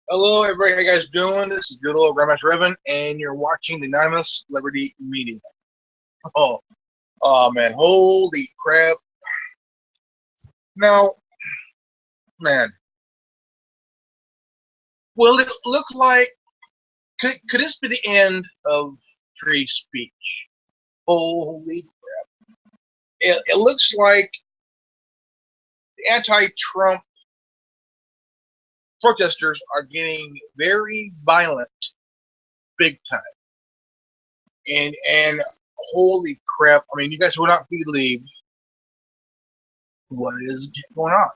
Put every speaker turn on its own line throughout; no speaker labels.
Hello, everybody. How you guys doing? This is good old Grandmaster Evan, and you're watching the Anonymous Celebrity Meeting. Oh, oh man, holy crap! Now, man, will it look like could this be the end of free speech? Holy! It looks like the anti-Trump protesters are getting very violent, big time, and holy crap! I mean, you guys will not believe what is going on.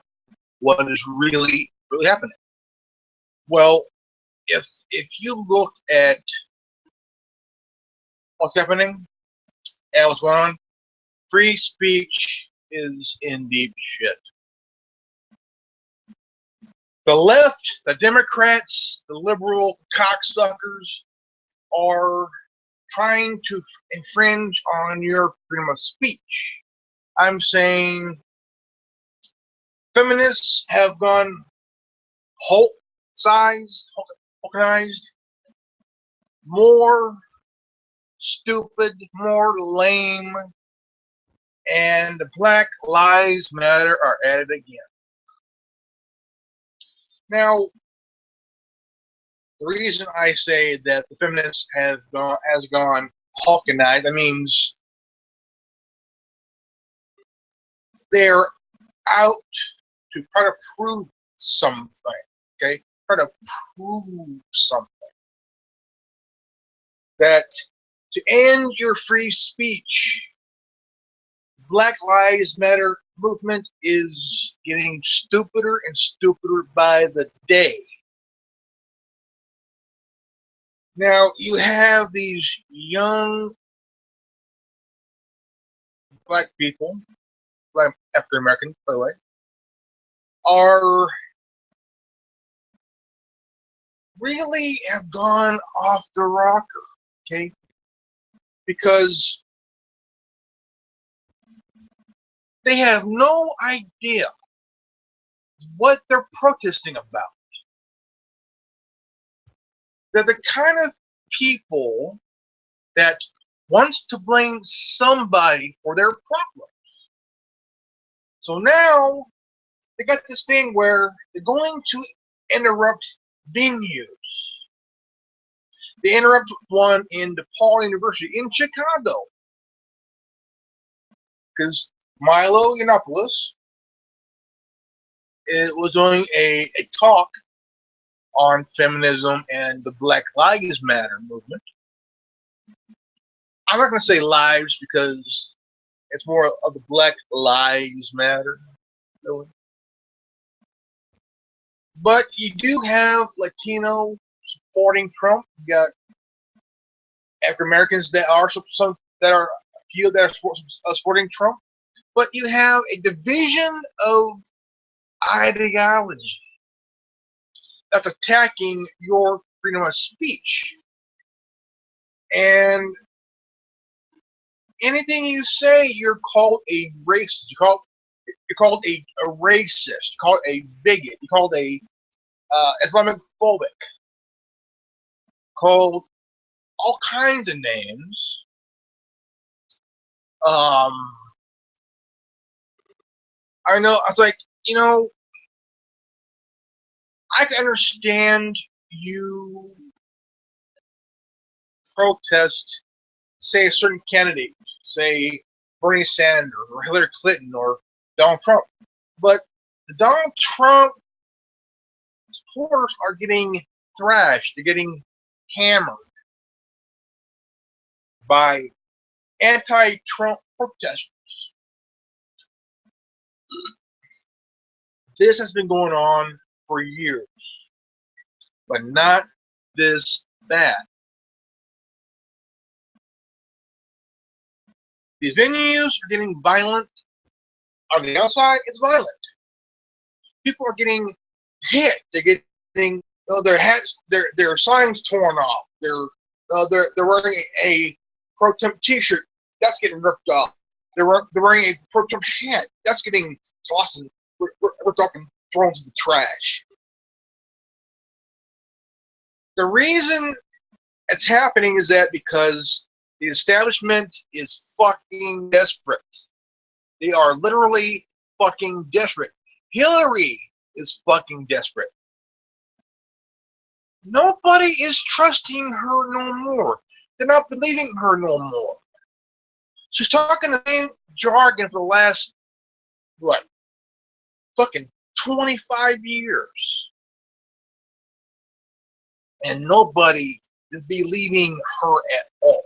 What is really happening? Well, if you look at what's happening and what's going on, free speech is in deep shit. The left, the Democrats, the liberal cocksuckers are trying to infringe on your freedom of speech. I'm saying feminists have gone Hulk-sized, more stupid, more lame, and the Black Lives Matter are at it again. Now, the reason I say that the feminists has gone Hulkanized, that means they're out to try to prove something. Okay, try to prove something that to end your free speech, Black Lives Matter movement is getting stupider and stupider by the day. Now you have these young black people, black African Americans, by the way, are really have gone off the rocker, okay? Because they have no idea what they're protesting about. They're the kind of people that wants to blame somebody for their problem. So now they got this thing where they're going to interrupt venues. They interrupt one in DePaul University in Chicago because Milo Yiannopoulos was doing a talk on feminism and the Black Lives Matter movement. I'm not going to say lives because it's more of the Black Lives Matter. Really. But you do have Latino supporting Trump. You got African Americans that are some that are a few that are supporting Trump. But you have a division of ideology that's attacking your freedom of speech. And anything you say, you're called a racist. You're called a racist. You're called a bigot. You're called a Islamophobic. Called all kinds of names. Um, I know. I was like, I can understand you protest, say, a certain candidate, say Bernie Sanders or Hillary Clinton or Donald Trump. But the Donald Trump supporters are getting thrashed, they're getting hammered by anti-Trump protesters. This has been going on for years, but not this bad. These venues are getting violent. On the outside, it's violent. People are getting hit. They're getting their hats, their signs torn off. They're wearing a pro-Trump T-shirt that's getting ripped off. They're wearing a pro-Trump hat that's getting tossed and we're talking thrown to the trash. The reason it's happening is that because the establishment is fucking desperate. They are literally fucking desperate. Hillary is fucking desperate. Nobody is trusting her no more. They're not believing her no more. She's talking the same jargon for the last, what, fucking 25 years. And nobody is believing her at all.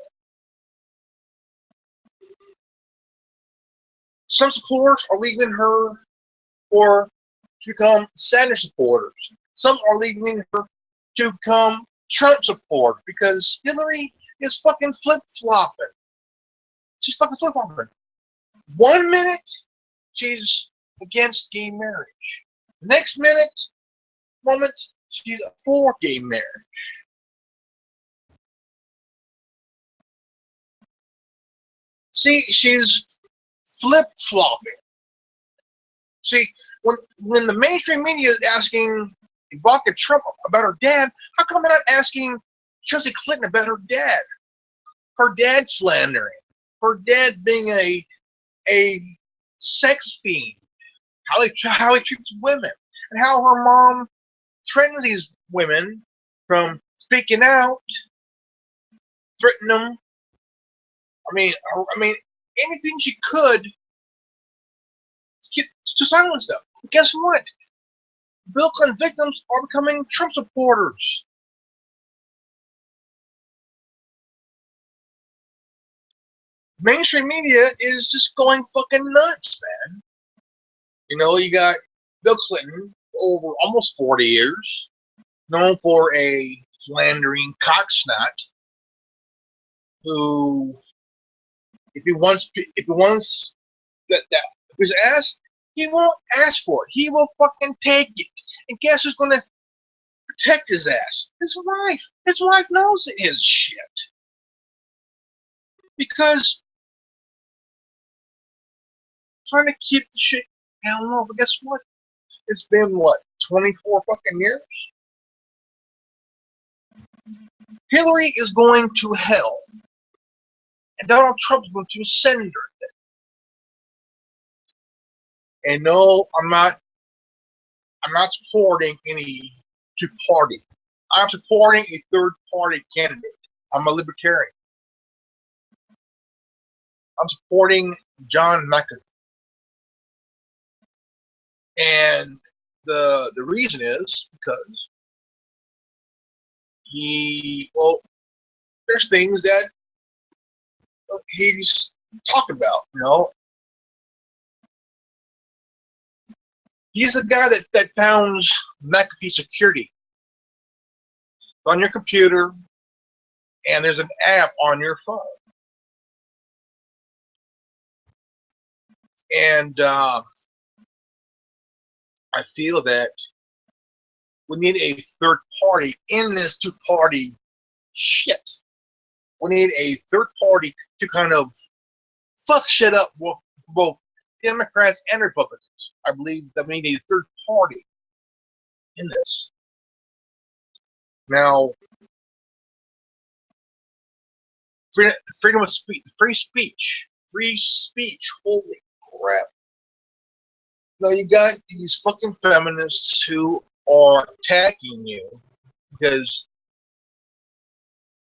Some supporters are leaving her to become Sanders supporters. Some are leaving her to become Trump supporters because Hillary is fucking flip-flopping. She's fucking flip-flopping. 1 minute, she's against gay marriage. The next moment, she's for gay marriage. See, she's flip-flopping. See, when the mainstream media is asking Ivanka Trump about her dad, how come they're not asking Chelsea Clinton about her dad? Her dad slandering. Her dad being a sex fiend. How he treats women. And how her mom threatens these women from speaking out, threaten them. I mean, anything she could to silence them. But guess what? Bill Clinton victims are becoming Trump supporters. Mainstream media is just going fucking nuts, man. You know, you got Bill Clinton over almost 40 years, known for a slandering cocksnot, who, if he wants that his ass, he won't ask for it. He will fucking take it. And guess who's gonna protect his ass? His wife. His wife knows his shit. Because trying to keep the shit down low, but guess what? It's been what, 24 fucking years? Hillary is going to hell. And Donald Trump's going to send her there. And no, I'm not supporting any two party. I'm supporting a third party candidate. I'm a libertarian. I'm supporting John McAfee. And the reason is because there's things that he's talking about, you know. He's the guy that founds McAfee Security. On your computer, and there's an app on your phone. And I feel that we need a third party in this two-party shit. We need a third party to kind of fuck shit up for both Democrats and Republicans. I believe that we need a third party in this. Now, freedom of speech, free speech, holy crap. Now you got these fucking feminists who are attacking you because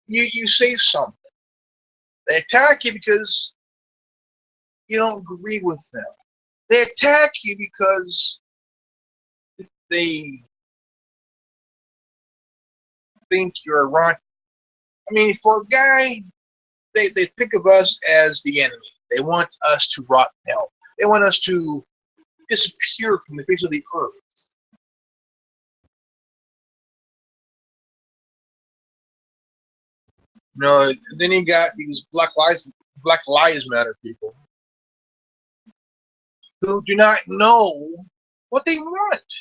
you say something. They attack you because you don't agree with them. They attack you because they think you're wrong. I mean, for a guy, they think of us as the enemy. They want us to rot in hell. They want us to disappear from the face of the earth. You know, then you got these Black Lives Matter people who do not know what they want.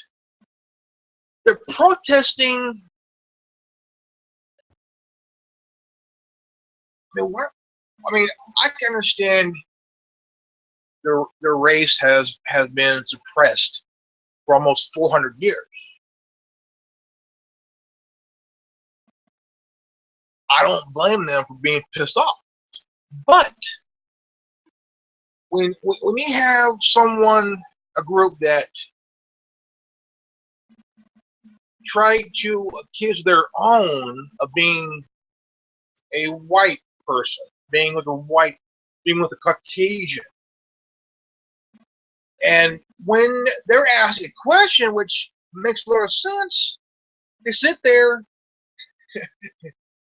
They're protesting. I mean, I can understand their race has been suppressed for almost 400 years. I don't blame them for being pissed off. But when you have a group that try to accuse their own of being a white person, being with a Caucasian, and when they're asked a question which makes a lot of sense, they sit there and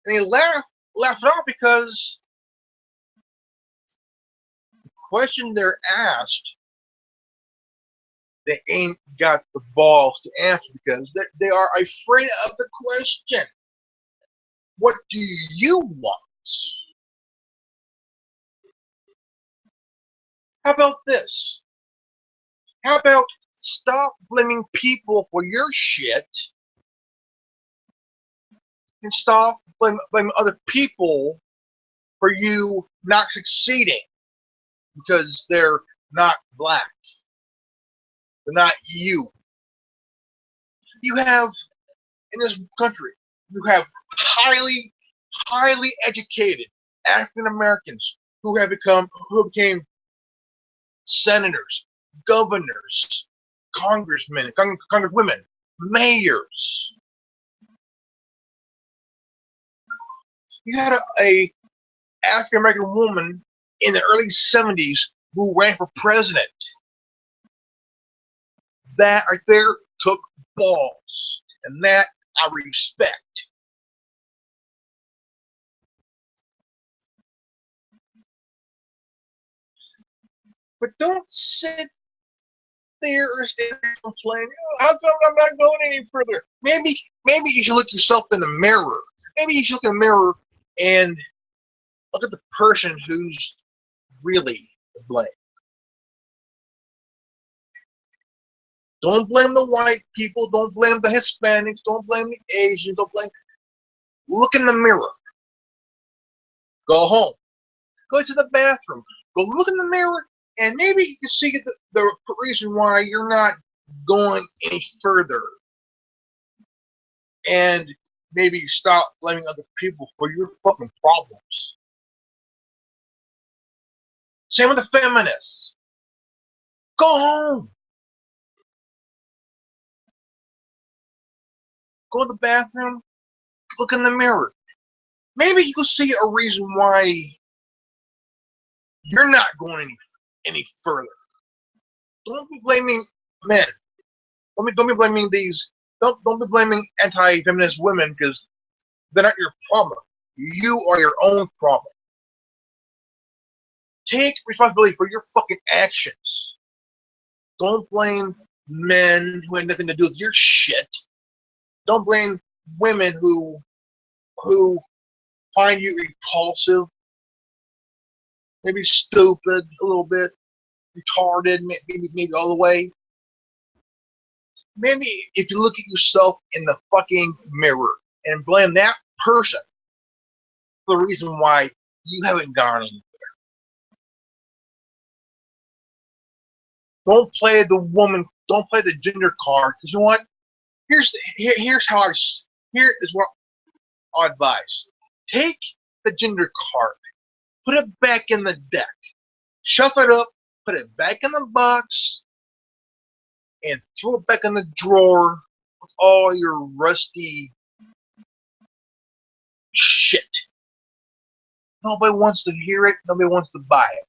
they laugh it off because the question they're asked, they ain't got the balls to answer because they are afraid of the question. What do you want? How about this? How about stop blaming people for your shit and stop blaming other people for you not succeeding because they're not black. They're not you. You have, in this country, you have highly educated African Americans who became senators, governors, congressmen, congresswomen, mayors. You had a African American woman in the early 70s who ran for president. That right there took balls, and that I respect. But don't sit there and complain, oh, how come I'm not going any further? Maybe you should look yourself in the mirror. Maybe you should look in the mirror and look at the person who's really to blame. Don't blame the white people. Don't blame the Hispanics. Don't blame the Asians. Look in the mirror. Go home. Go to the bathroom. Go look in the mirror, and maybe you can see the reason why you're not going any further. And maybe stop blaming other people for your fucking problems. Same with the feminists. Go home. Go to the bathroom. Look in the mirror. Maybe you can see a reason why you're not going any further. Don't be blaming men. Don't be blaming Don't be blaming anti-feminist women because they're not your problem. You are your own problem. Take responsibility for your fucking actions. Don't blame men who had nothing to do with your shit. Don't blame women who find you repulsive, maybe stupid a little bit, retarded, maybe all the way. Maybe if you look at yourself in the fucking mirror and blame that person for the reason why you haven't gone anywhere. Don't play the gender card, because you know what? Here is what I advise. Take the gender card, put it back in the deck, shuffle it up, put it back in the box, and throw it back in the drawer with all your rusty shit. Nobody wants to hear it. Nobody wants to buy it.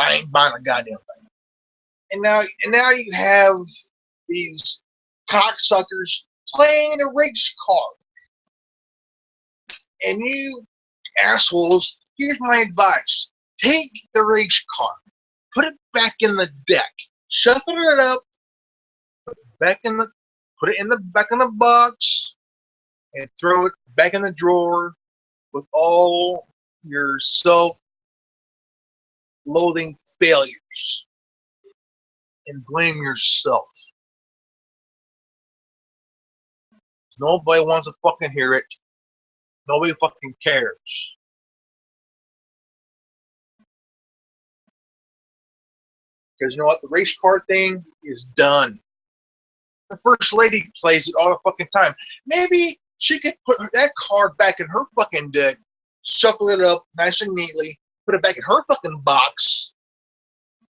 I ain't buying a goddamn thing. And now you have these cocksuckers playing the race card. And you assholes, here's my advice. Take the race card, put it back in the deck, shuffle it up, put it in the back in the box, and throw it back in the drawer with all your self-loathing failures. And blame yourself. Nobody wants to fucking hear it. Nobody fucking cares. Because you know what? The race card thing is done. The First Lady plays it all the fucking time. Maybe she could put that card back in her fucking deck, shuffle it up nice and neatly, put it back in her fucking box,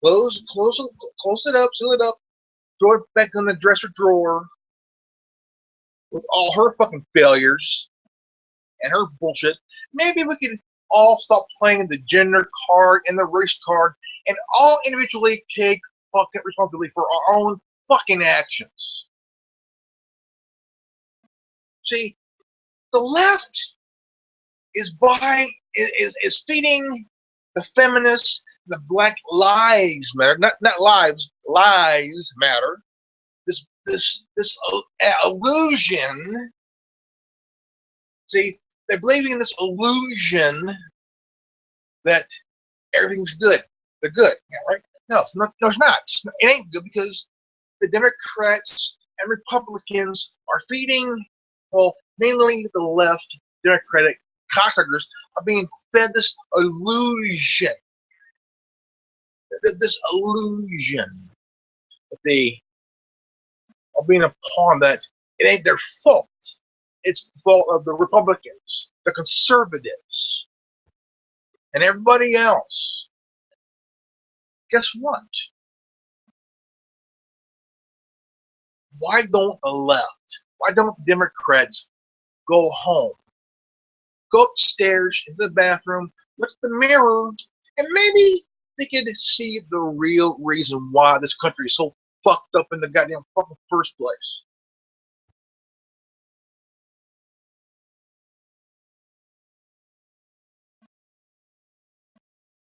close it up, seal it up, throw it back in the dresser drawer with all her fucking failures and her bullshit. Maybe we could all stop playing the gender card and the race card and all individually take fucking responsibility for our own fucking actions. See, the left is feeding the feminists the Black Lives Matter, not lives, lives matter. This illusion. See, they're believing in this illusion that everything's good. They're good, yeah, right? No, it's not. It ain't good because the Democrats and Republicans are feeding, well, mainly the left Democratic cocksuckers are being fed this illusion. This illusion that they are being a pawn, that it ain't their fault. It's the fault of the Republicans, the conservatives, and everybody else. Guess what? Why don't the left, why don't the Democrats go home? Go upstairs into the bathroom, look at the mirror, and maybe they could see the real reason why this country is so fucked up in the goddamn fucking first place.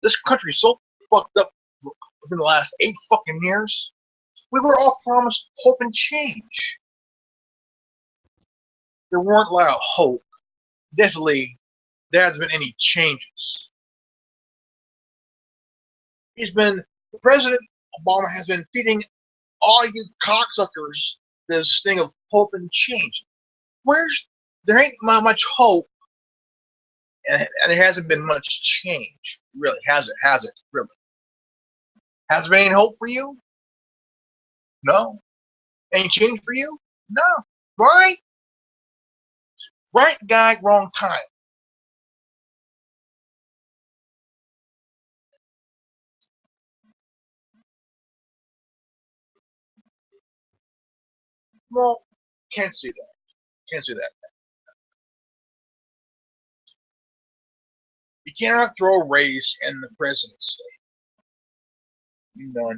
This country is so fucked up within the last 8 fucking years. We were all promised hope and change. There weren't a lot of hope. Definitely, there hasn't been any changes. President Obama has been feeding all you cocksuckers this thing of hope and change. There ain't much hope, and there hasn't been much change. Really, has it? Really? Has there been any hope for you? No. Any change for you? No. Right? Right guy, wrong time. Well, can't see that. Can't see that. You cannot throw race in the presidency. No.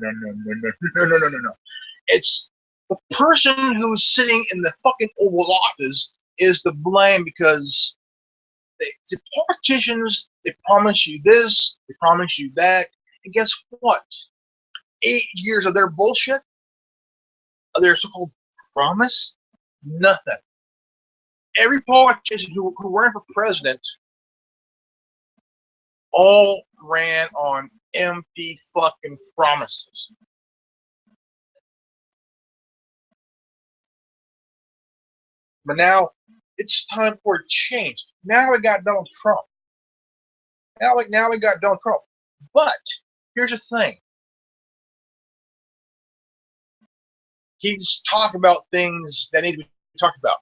It's the person who's sitting in the fucking Oval Office is to blame because the politicians, they promise you this, they promise you that, and guess what? 8 years of their bullshit, of their so-called promise, nothing. Every politician who ran for president all ran on empty fucking promises. But now it's time for a change. Now we got Donald Trump. Now we got Donald Trump. But here's the thing. He's talking about things that need to be talked about.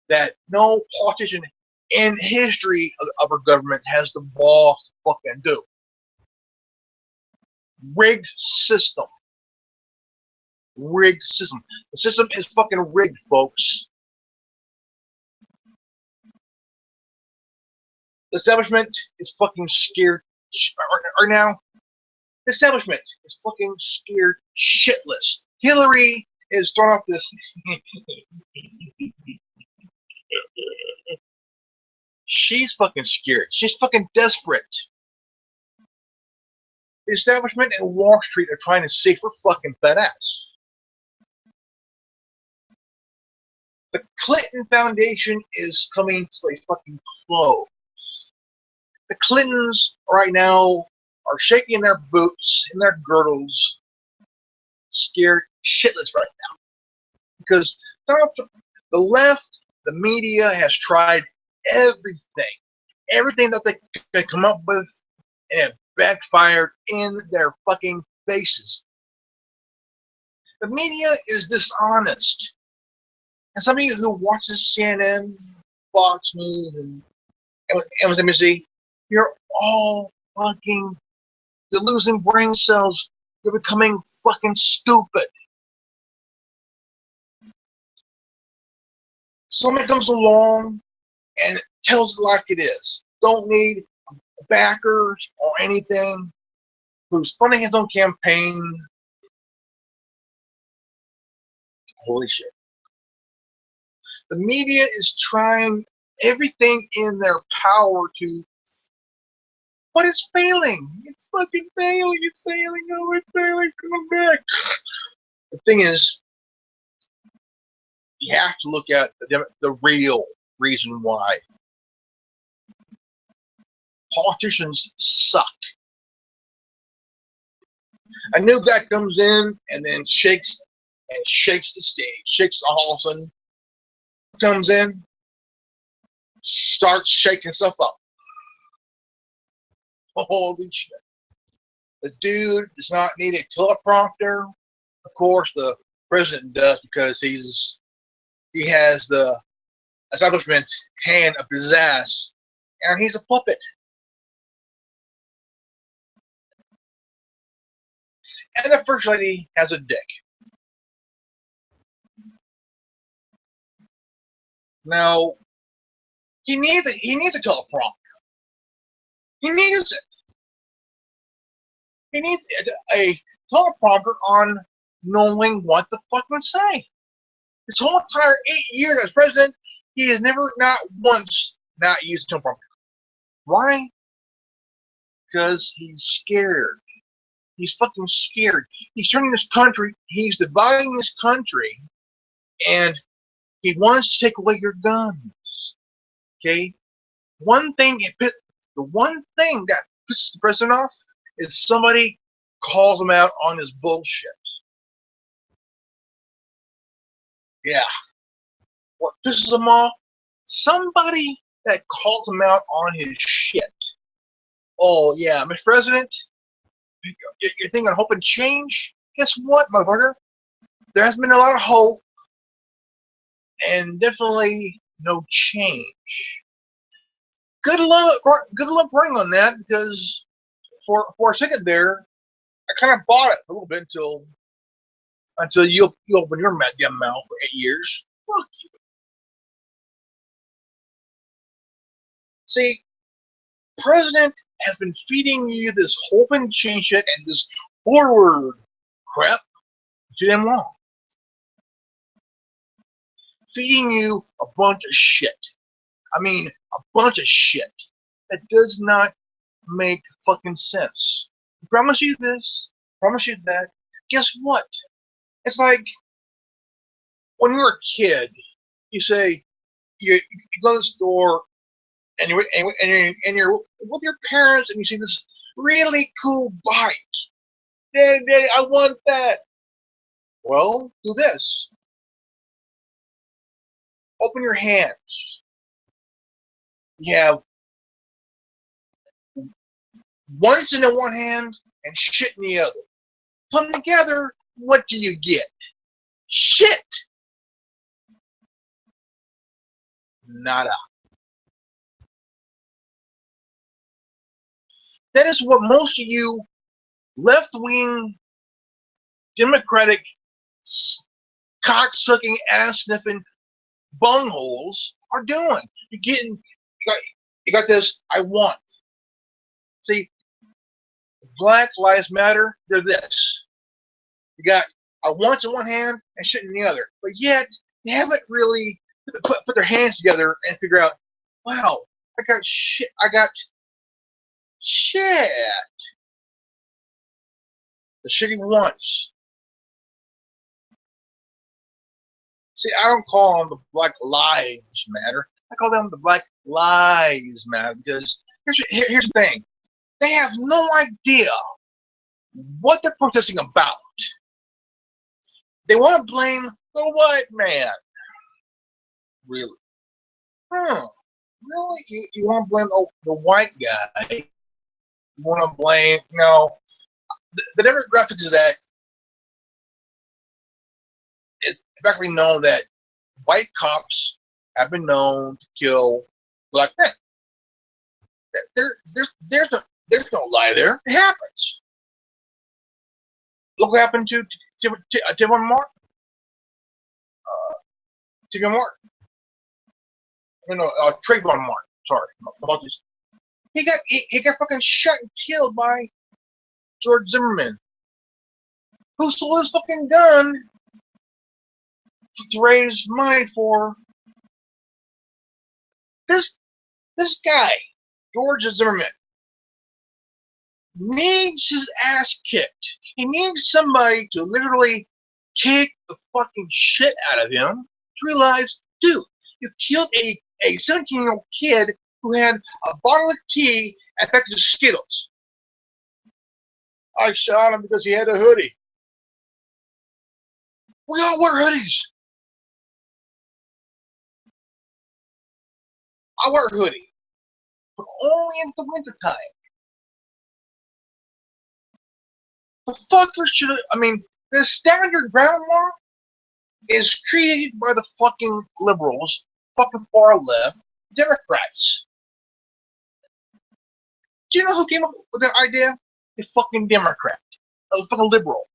That no politician in history of our government has the balls to fucking do. Rigged system. Rigged system. The system is fucking rigged, folks. The establishment is fucking scared right now. The establishment is fucking scared shitless. Hillary is throwing off this. She's fucking scared. She's fucking desperate. The establishment and Wall Street are trying to save her fucking fat ass. The Clinton Foundation is coming to a fucking close. The Clintons right now are shaking their boots and their girdles, scared shitless right now. Because the left, the media has tried everything. Everything that they can come up with, and it backfired in their fucking faces. The media is dishonest. And somebody who watches CNN, Fox News, and MSNBC, you're all fucking, you're losing brain cells. You're becoming fucking stupid. Somebody comes along and tells it like it is. Don't need backers or anything. Who's funding his own campaign. Holy shit. The media is trying everything in their power to, but it's failing. It's fucking failing. It's failing. Oh, it's failing. Come back. The thing is, you have to look at the real reason why. Politicians suck. A new guy comes in and then shakes the stage, shakes all of a sudden, comes in, starts shaking stuff up. Holy shit. The dude does not need a teleprompter. Of course, the president does because he has the establishment hand up his ass, and he's a puppet. And the first lady has a dick. Now, he needs a teleprompter. He needs it. He needs a teleprompter on knowing what the fuck to say. His whole entire 8 years as president, he has never, not once, not used a teleprompter. Why? Because he's scared. He's fucking scared. He's turning this country, he's dividing this country, and he wants to take away your guns. Okay? The one thing that pisses the president off is somebody calls him out on his bullshit. Yeah. What pisses him off? Somebody that calls him out on his shit. Oh, yeah, Mr. President, you're thinking of hope and change? Guess what, motherfucker? There has been a lot of hope and definitely no change. Good luck running on that, because for a second there, I kind of bought it a little bit until you open your damn mouth for 8 years. Fuck you. See, President has been feeding you this hope and change shit and this forward crap too damn long. Feeding you a bunch of shit. I mean, a bunch of shit that does not make fucking sense. I promise you this, promise you that. Guess what? It's like when you're a kid, you say, you go to the store and you're with your parents and you see this really cool bike. Daddy, I want that. Well, do this. Open your hands. You have once in one hand and shit in the other. Put them together, what do you get? Shit. Nada. That is what most of you left-wing, Democratic, cock-sucking, ass-sniffing bungholes are doing. You got this, I want. See, Black Lives Matter, they're this. You got I want in one hand and shit in the other. But yet, they haven't really put their hands together and figure out, wow, I got shit. The shit he wants. See, I don't call them the Black Lives Matter. I call them the Black Lies Matter because here's the thing. They have no idea what they're protesting about. They want to blame the white man. Really? Really? You want to blame the white guy? You want to blame, the Demographics Act, it's actually known that white cops have been known to kill black men. There's no lie there. It happens. Look what happened to Trayvon Martin. Trayvon Martin. Trayvon Martin. Sorry about this. He got fucking shot and killed by George Zimmerman, who sold his fucking gun to raise money for this guy, George Zimmerman. Needs his ass kicked. He needs somebody to literally kick the fucking shit out of him to realize, dude, you killed a 17-year-old kid who had a bottle of tea and a package of Skittles. I shot him because he had a hoodie. We all wear hoodies. I wear a hoodie, but only in the wintertime. The fucker should have, the standard ground law is created by the fucking liberals, fucking far left Democrats. Do you know who came up with that idea? The fucking Democrat. A fucking liberal.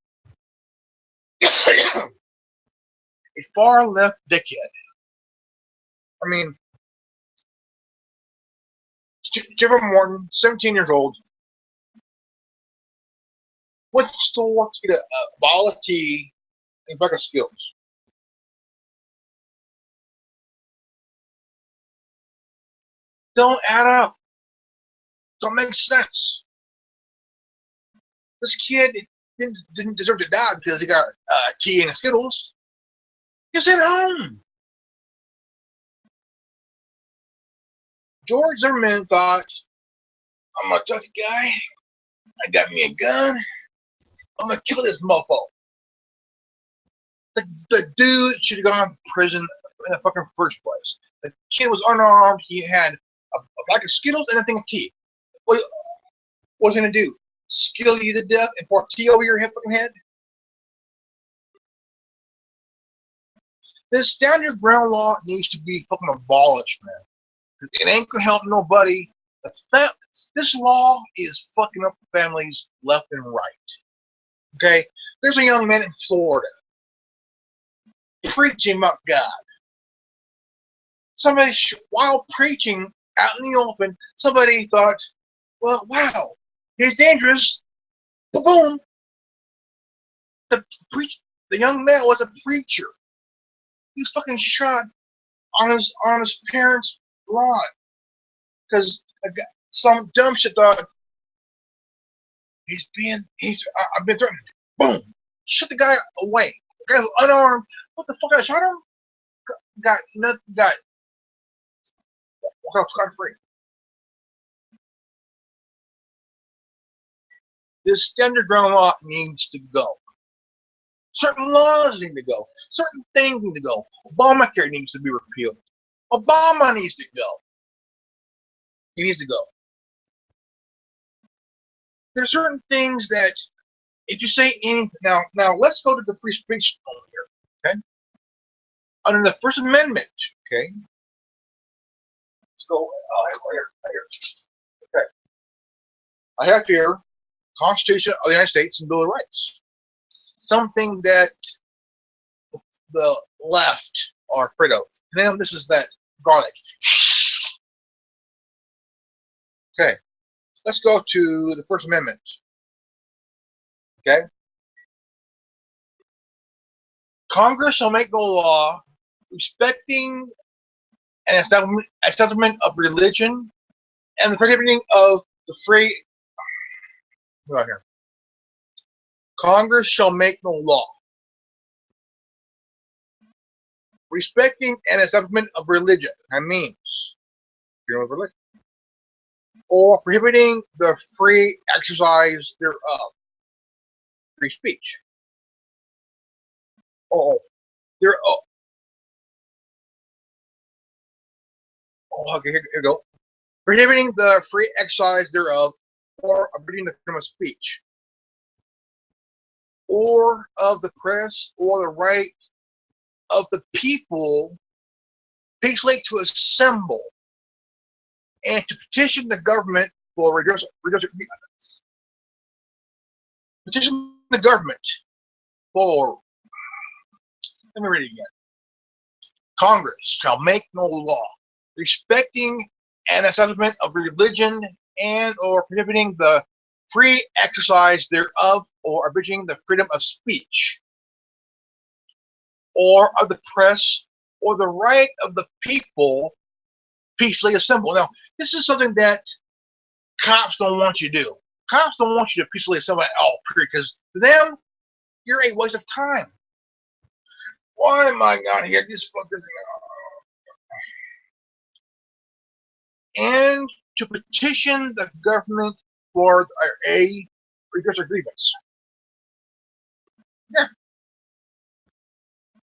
A far left dickhead. Trayvon Martin, 17 years old, went to the store to get a bottle of tea and a bag of Skittles. Don't add up. Don't make sense. This kid didn't deserve to die because he got tea and Skittles. He was at home. George Zimmerman thought, I'm a tough guy. I got me a gun. I'm going to kill this mofo. The dude should have gone to prison in the fucking first place. The kid was unarmed. He had a bag of Skittles and a thing of tea. What was he going to do? Skill you to death and pour tea over your fucking head? This standard ground law needs to be fucking abolished, man. It ain't gonna help nobody. This law is fucking up families left and right. Okay? There's a young man in Florida preaching about God. Somebody, while preaching out in the open, somebody thought, well, wow, he's dangerous. Boom. The young man was a preacher. He was fucking shot on his parents' lawn because some dumb shit thought I've been threatened. Boom, shut the guy away. The guy was unarmed. What the fuck? I shot him. Got nothing. Got walked out scot-free. This standard ground law needs to go. Certain laws need to go. Certain things need to go. Obamacare needs to be repealed. Obama needs to go. He needs to go. There's certain things that, if you say anything, now let's go to the free speech here, okay? Under the First Amendment, okay? Let's go right here. Okay. I have here Constitution of the United States and Bill of Rights. Something that the left are afraid of. Now this is that garlic. Okay, let's go to the First Amendment. Okay, Congress shall make no law respecting an establishment of religion and the prohibiting of the free. Hold on here. Congress shall make no law respecting an establishment of religion. That means freedom of religion, or prohibiting the free exercise thereof. Free speech. Okay, here we go. Prohibiting the free exercise thereof, or abridging the freedom of speech, or of the press, or the right of the people peacefully to assemble and to petition the government for redress. Petition the government for. Let me read it again. Congress shall make no law respecting an establishment of religion and or prohibiting the free exercise thereof or abridging the freedom of speech or of the press or the right of the people peacefully assemble. Now, this is something that cops don't want you to do. Cops don't want you to peacefully assemble at all, period, because to them, you're a waste of time. Why am I not here? This fucking... And to petition the government for a redress or grievance. Yeah.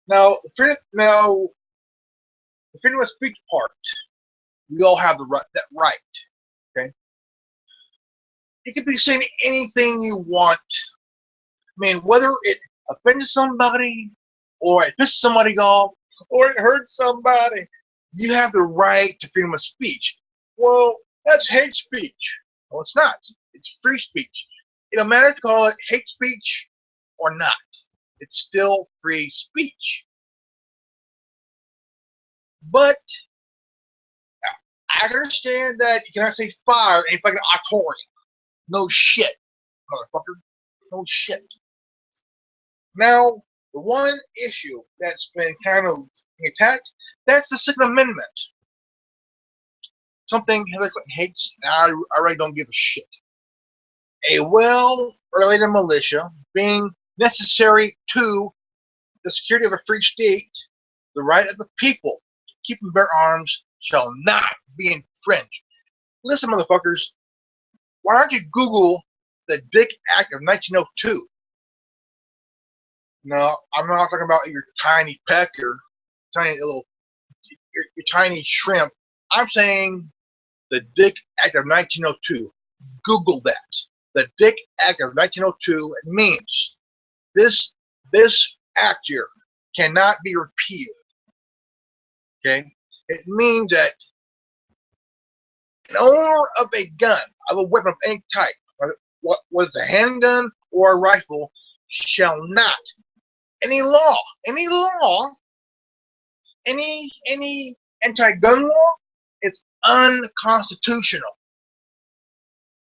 Now, the freedom of speech part, we all have that right. Okay. You can be saying anything you want. I mean, whether it offends somebody, or it pisses somebody off, or it hurts somebody, you have the right to freedom of speech. Well, that's hate speech. Well, it's not. It's free speech. It don't matter to call it hate speech or not. It's still free speech. But I understand that you cannot say fire in fucking auditorium. No shit, motherfucker. No shit. Now, the one issue that's been kind of attacked, that's the Second Amendment. Something Hillary Clinton hates, and I really don't give a shit. A well-related militia being necessary to the security of a free state, the right of the people to keep and bear arms shall not be infringed. Listen, motherfuckers, why don't you Google the Dick Act of 1902? No, I'm not talking about your tiny pecker, tiny little, your tiny shrimp. I'm saying the Dick Act of 1902. Google that. The Dick Act of 1902 means this act here cannot be repealed. Okay? It means that an owner of a gun, of a weapon of any type, whether it's a handgun or a rifle, shall not, any anti-gun law, it's unconstitutional.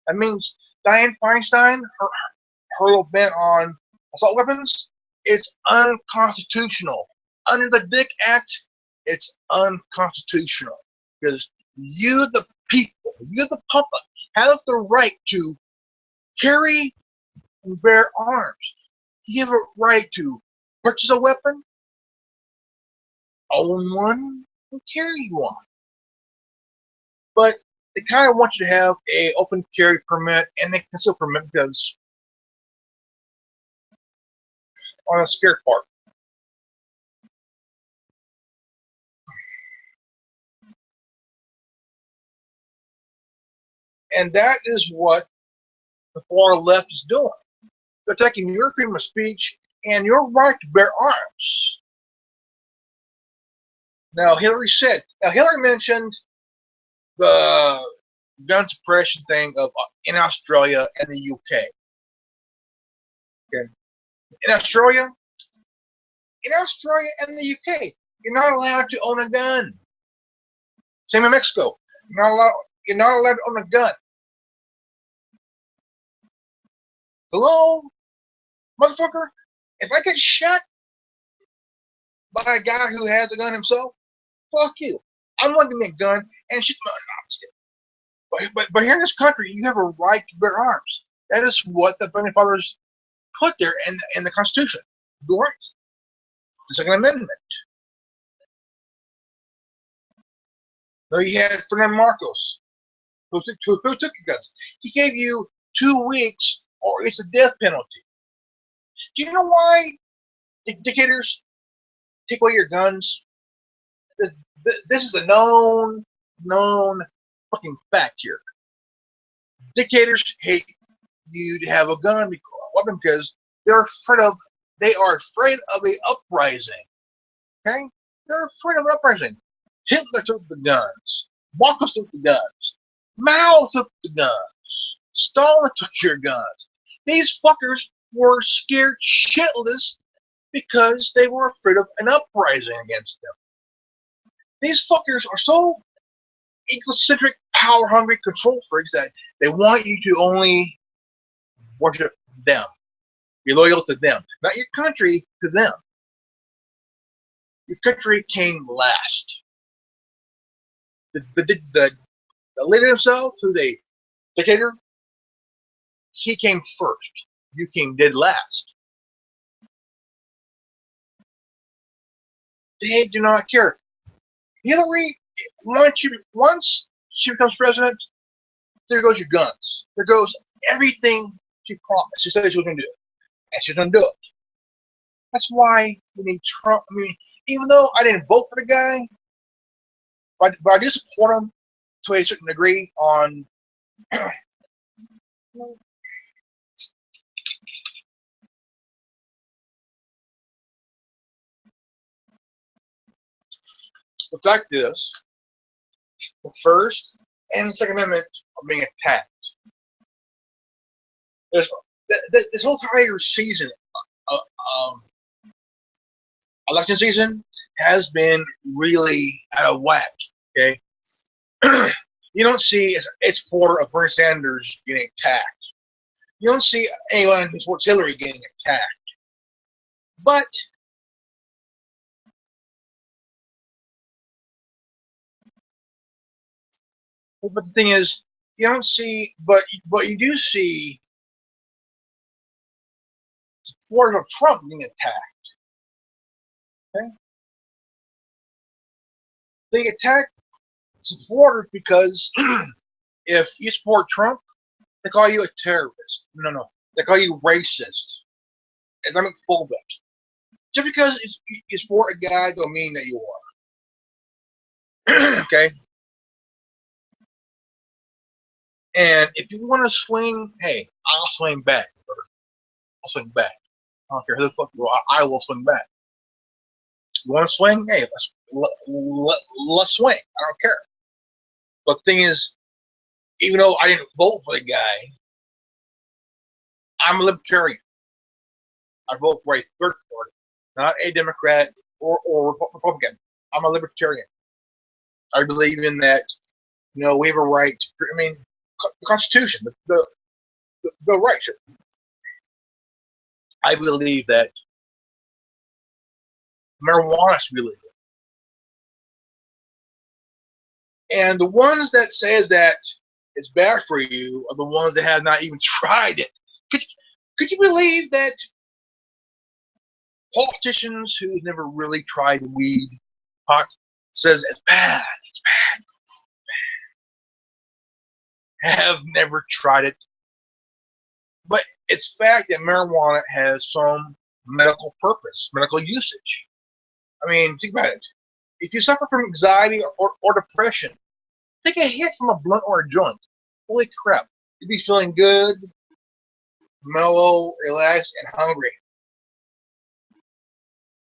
That means Dianne Feinstein, her little ban on assault weapons, it's unconstitutional. Under the Dick Act, it's unconstitutional. Because you, the people, you, the public, have the right to carry and bear arms. You have a right to purchase a weapon, own one, and carry one. But they kind of want you to have a open carry permit and a concealed permit because on a scared part. And that is what the far left is doing. They're taking your freedom of speech and your right to bear arms. Now, Hillary mentioned the gun suppression thing in Australia and the UK. Okay. In Australia and the UK, you're not allowed to own a gun. Same in Mexico. You're not allowed to own a gun. Hello? Motherfucker, if I get shot by a guy who has a gun himself, fuck you. I'm going to give me a gun and shoot my but here in this country, you have a right to bear arms. That is what the founding fathers put there in the Constitution. The rights. The Second Amendment. So you had Ferdinand Marcos, who took your guns. He gave you 2 weeks or it's a death penalty. Do you know why dictators take away your guns? This is a known fucking fact here. Dictators hate you to have a weapon because they are afraid of an uprising. Okay? They're afraid of an uprising. Hitler took the guns. Marcos took the guns. Mao took the guns. Stalin took your guns. These fuckers were scared shitless because they were afraid of an uprising against them. These fuckers are so egocentric, power-hungry control freaks that they want you to only worship them. Be loyal to them. Not your country, to them. Your country came last. The leader himself, who's a dictator, he came first. You came dead last. They do not care. Hillary, once she becomes president, there goes your guns. There goes everything she promised. She said she was going to do it. And she's going to do it. That's why we need Trump. I mean, even though I didn't vote for the guy, but I do support him to a certain degree on the fact is, the First and Second Amendment are being attacked. This whole entire season, election season, has been really out of whack. Okay, you don't see a supporter of Bernie Sanders getting attacked. You don't see anyone who supports Hillary getting attacked. But the thing is, you don't see, but you do see supporters of Trump being attacked. Okay, they attack supporters because if you support Trump, they call you a terrorist. No, they call you racist, Islamophobic. Just because you support a guy don't mean that you are. Okay. And if you want to swing, hey, I'll swing back. Brother. I'll swing back. I don't care who the fuck you are. I will swing back. You want to swing? Hey, let's swing. I don't care. But the thing is, even though I didn't vote for the guy, I'm a libertarian. I vote for a third party, not a Democrat or Republican. I'm a libertarian. I believe in that. We have a right. I mean, the Constitution, the right. I believe that marijuana is illegal. And the ones that says that it's bad for you are the ones that have not even tried it. Could you believe that politicians who've never really tried weed, pot, says it's bad, have never tried it? But it's fact that marijuana has some medical purpose, medical usage. I mean, think about it. If you suffer from anxiety or depression, take a hit from a blunt or a joint. Holy crap. You'd be feeling good, mellow, relaxed, and hungry.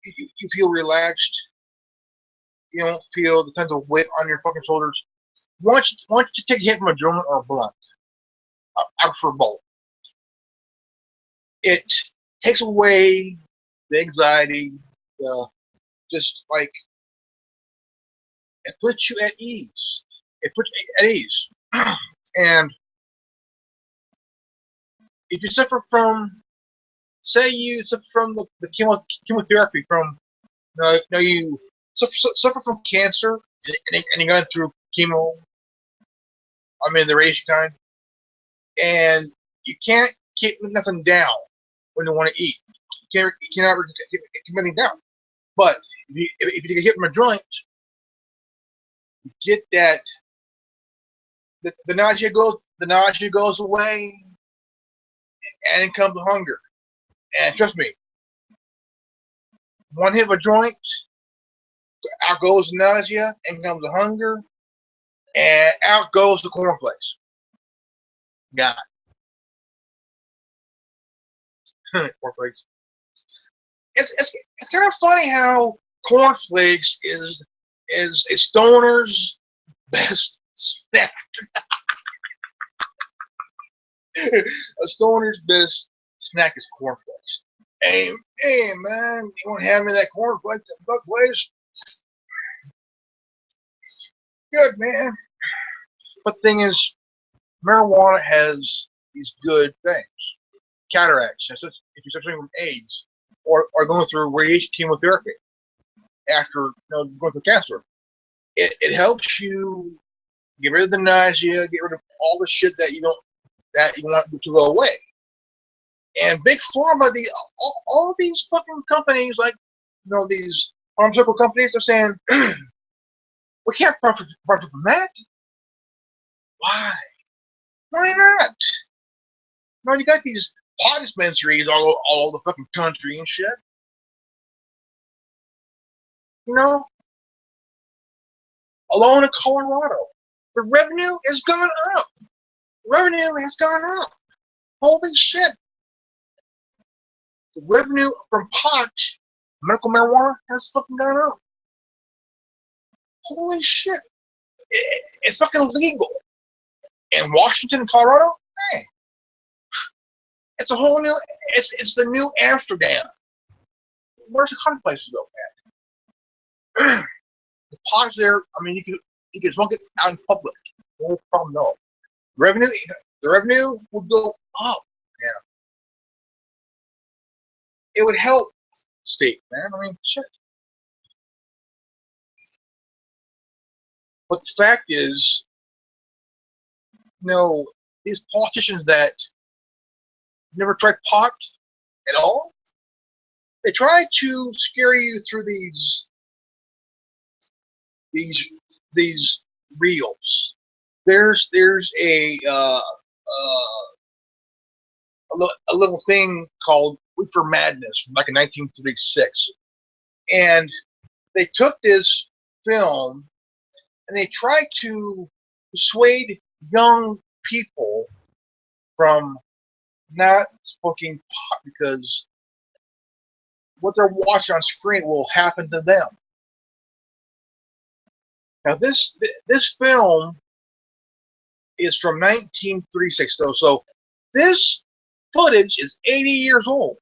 You feel relaxed. You don't feel the sense of weight on your fucking shoulders. Once you take a hit from a joint or a blunt, I prefer both. It takes away the anxiety, just like it puts you at ease. It puts you at ease. And if you suffer from, say you suffer from the chemotherapy from, you suffer from cancer and you're going through chemo, I mean the radiation kind, and you can't keep nothing down when you want to eat. You cannot keep anything down. But if you get from a joint, you get that the nausea goes away, and it comes hunger. And trust me, one hit of a joint, out goes the nausea, and comes the hunger, and out goes the cornflakes. Got it. Cornflakes. It's kind of funny how cornflakes is a stoner's best snack. A stoner's best snack is cornflakes. Hey, man, you want to have me that cornflakes at Buck Place? Good, man. But the thing is, marijuana has these good things. Cataracts, if you're suffering from AIDS, or going through radiation chemotherapy after going through cancer. It helps you get rid of the nausea, get rid of all the shit that you want to go away. And big pharma, all these fucking companies, like these pharmaceutical companies, are saying we can't profit from that. Why? Why not? No, you got these pot dispensaries all over the fucking country and shit. Alone in Colorado, the revenue has gone up. Revenue has gone up. Holy shit. The revenue from pot, medical marijuana, has fucking gone up. Holy shit. It's fucking legal. In Washington and Colorado, hey, it's a whole new, it's the new Amsterdam. Where's the kind of places to go at? The pot's there. I mean, you can smoke it out in public. No problem, no. The revenue would go up. Yeah. It would help the state, man. I mean, shit. But the fact is, these politicians that never tried pot at all, they try to scare you through these reels. There's a little thing called Reefer Madness from back in 1936, and they took this film and they tried to persuade young people from not smoking pot because what they're watching on screen will happen to them. Now this film is from 1936, so this footage is 80 years old.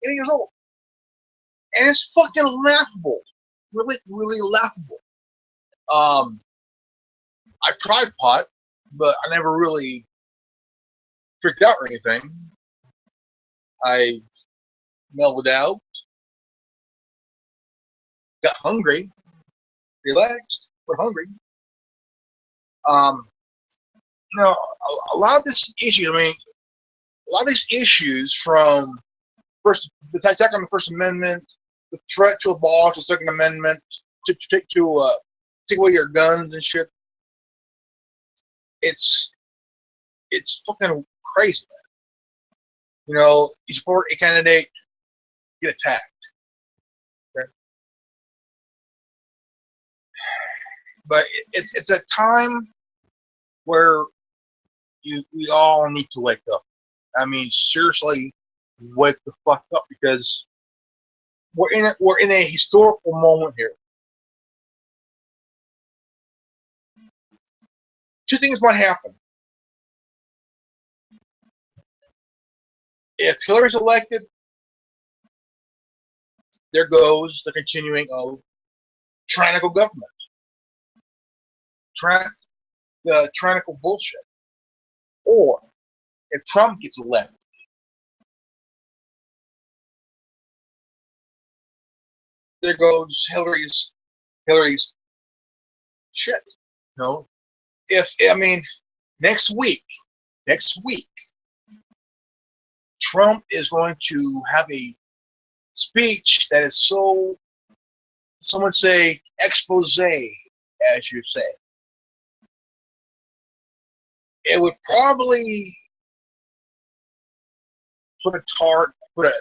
80 years old. And it's fucking laughable. Really, really laughable. I tried pot, but I never really freaked out or anything. I mellowed out, got hungry, relaxed, but hungry. A lot of this issue, a lot of these issues from the attack on the First Amendment, the threat to abolish the Second Amendment, to take away your guns and shit. It's fucking crazy, man. You support a candidate, get attacked. Okay? But it's a time where we all need to wake up. I mean, seriously, wake the fuck up, because we're in a historical moment here. Two things might happen. If Hillary's elected, there goes the continuing of tyrannical government. The tyrannical bullshit. Or if Trump gets elected, there goes Hillary's shit. Next week, Trump is going to have a speech that is so, some would say, expose, as you say. It would probably put a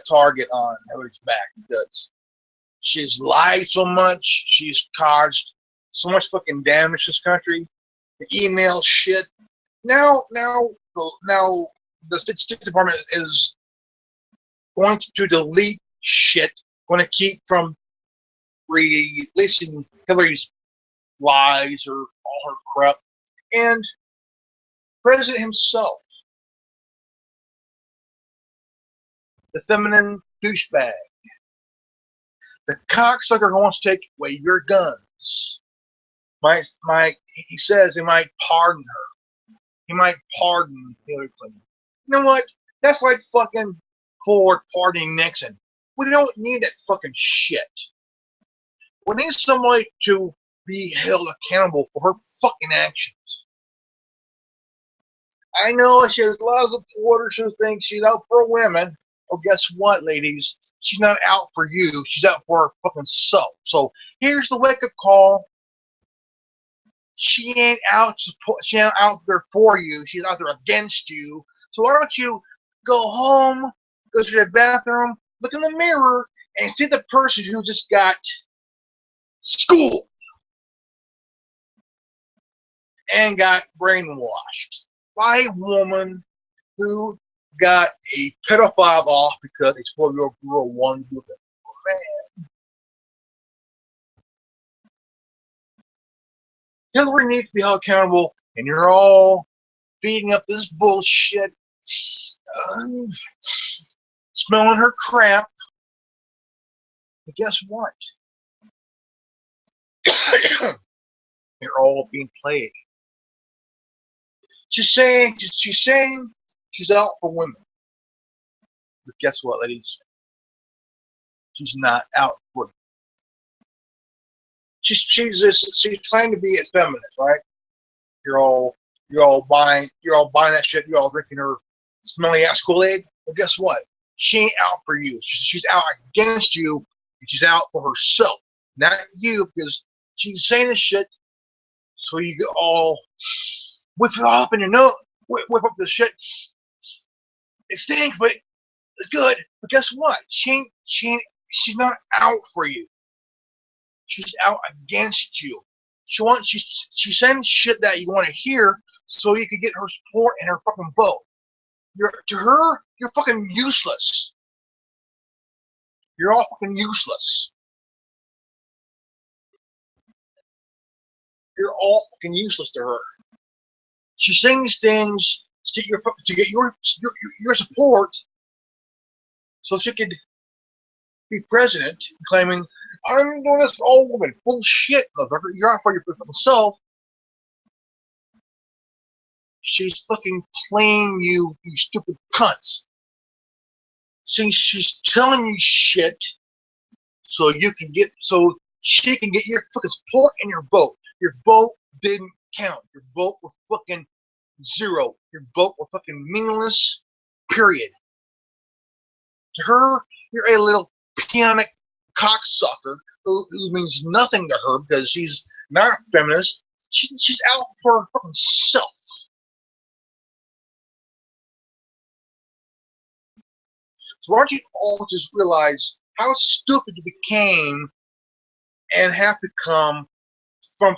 target on Hillary's back, because she's lied so much, she's caused so much fucking damage to this country. The email shit. Now the State Department is going to delete shit, going to keep from releasing Hillary's lies or all her crap. And President himself, the feminine douchebag, the cocksucker who wants to take away your guns, he says he might pardon her. He might pardon Hillary Clinton. You know what? That's like fucking Ford pardoning Nixon. We don't need that fucking shit. We need somebody to be held accountable for her fucking actions. I know she has a lot of supporters who think she's out for women. Well, guess what, ladies? She's not out for you. She's out for her fucking self. So here's the wake-up call. She ain't out there for you. She's out there against you. So why don't you go home, go to the bathroom, look in the mirror, and see the person who just got schooled and got brainwashed by a woman who got a pedophile off because a 12-year-old girl wanted to do it for a man. Hillary needs to be held accountable, and you're all feeding up this bullshit, smelling her crap. But guess what? You're all being played. She's saying she's out for women. But guess what, ladies? She's not out for them. She's trying to be a feminist, right? You're all buying that shit. You're all drinking her smelly ass Kool-Aid. Well, guess what? She ain't out for you. She's out against you, and she's out for herself, not you, because she's saying this shit so you get all whip it up in your nose, whip up the shit. It stinks, but it's good. But guess what? She's not out for you. She's out against you. She sends shit that you want to hear so you can get her support and her fucking vote. To her, you're fucking useless. You're all fucking useless. You're all fucking useless to her. She's saying these things to get your support, so she could be president, claiming, "I'm doing this for all women." Bullshit, motherfucker. You're out for your fucking self. She's fucking playing you stupid cunts. See, she's telling you shit so she can get your fucking support and your vote. Your vote didn't count. Your vote was fucking zero. Your vote was fucking meaningless. Period. To her, you're a little peonic cocksucker who means nothing to her because she's not a feminist. She's out for her fucking self. So why don't you all just realize how stupid you became and have become from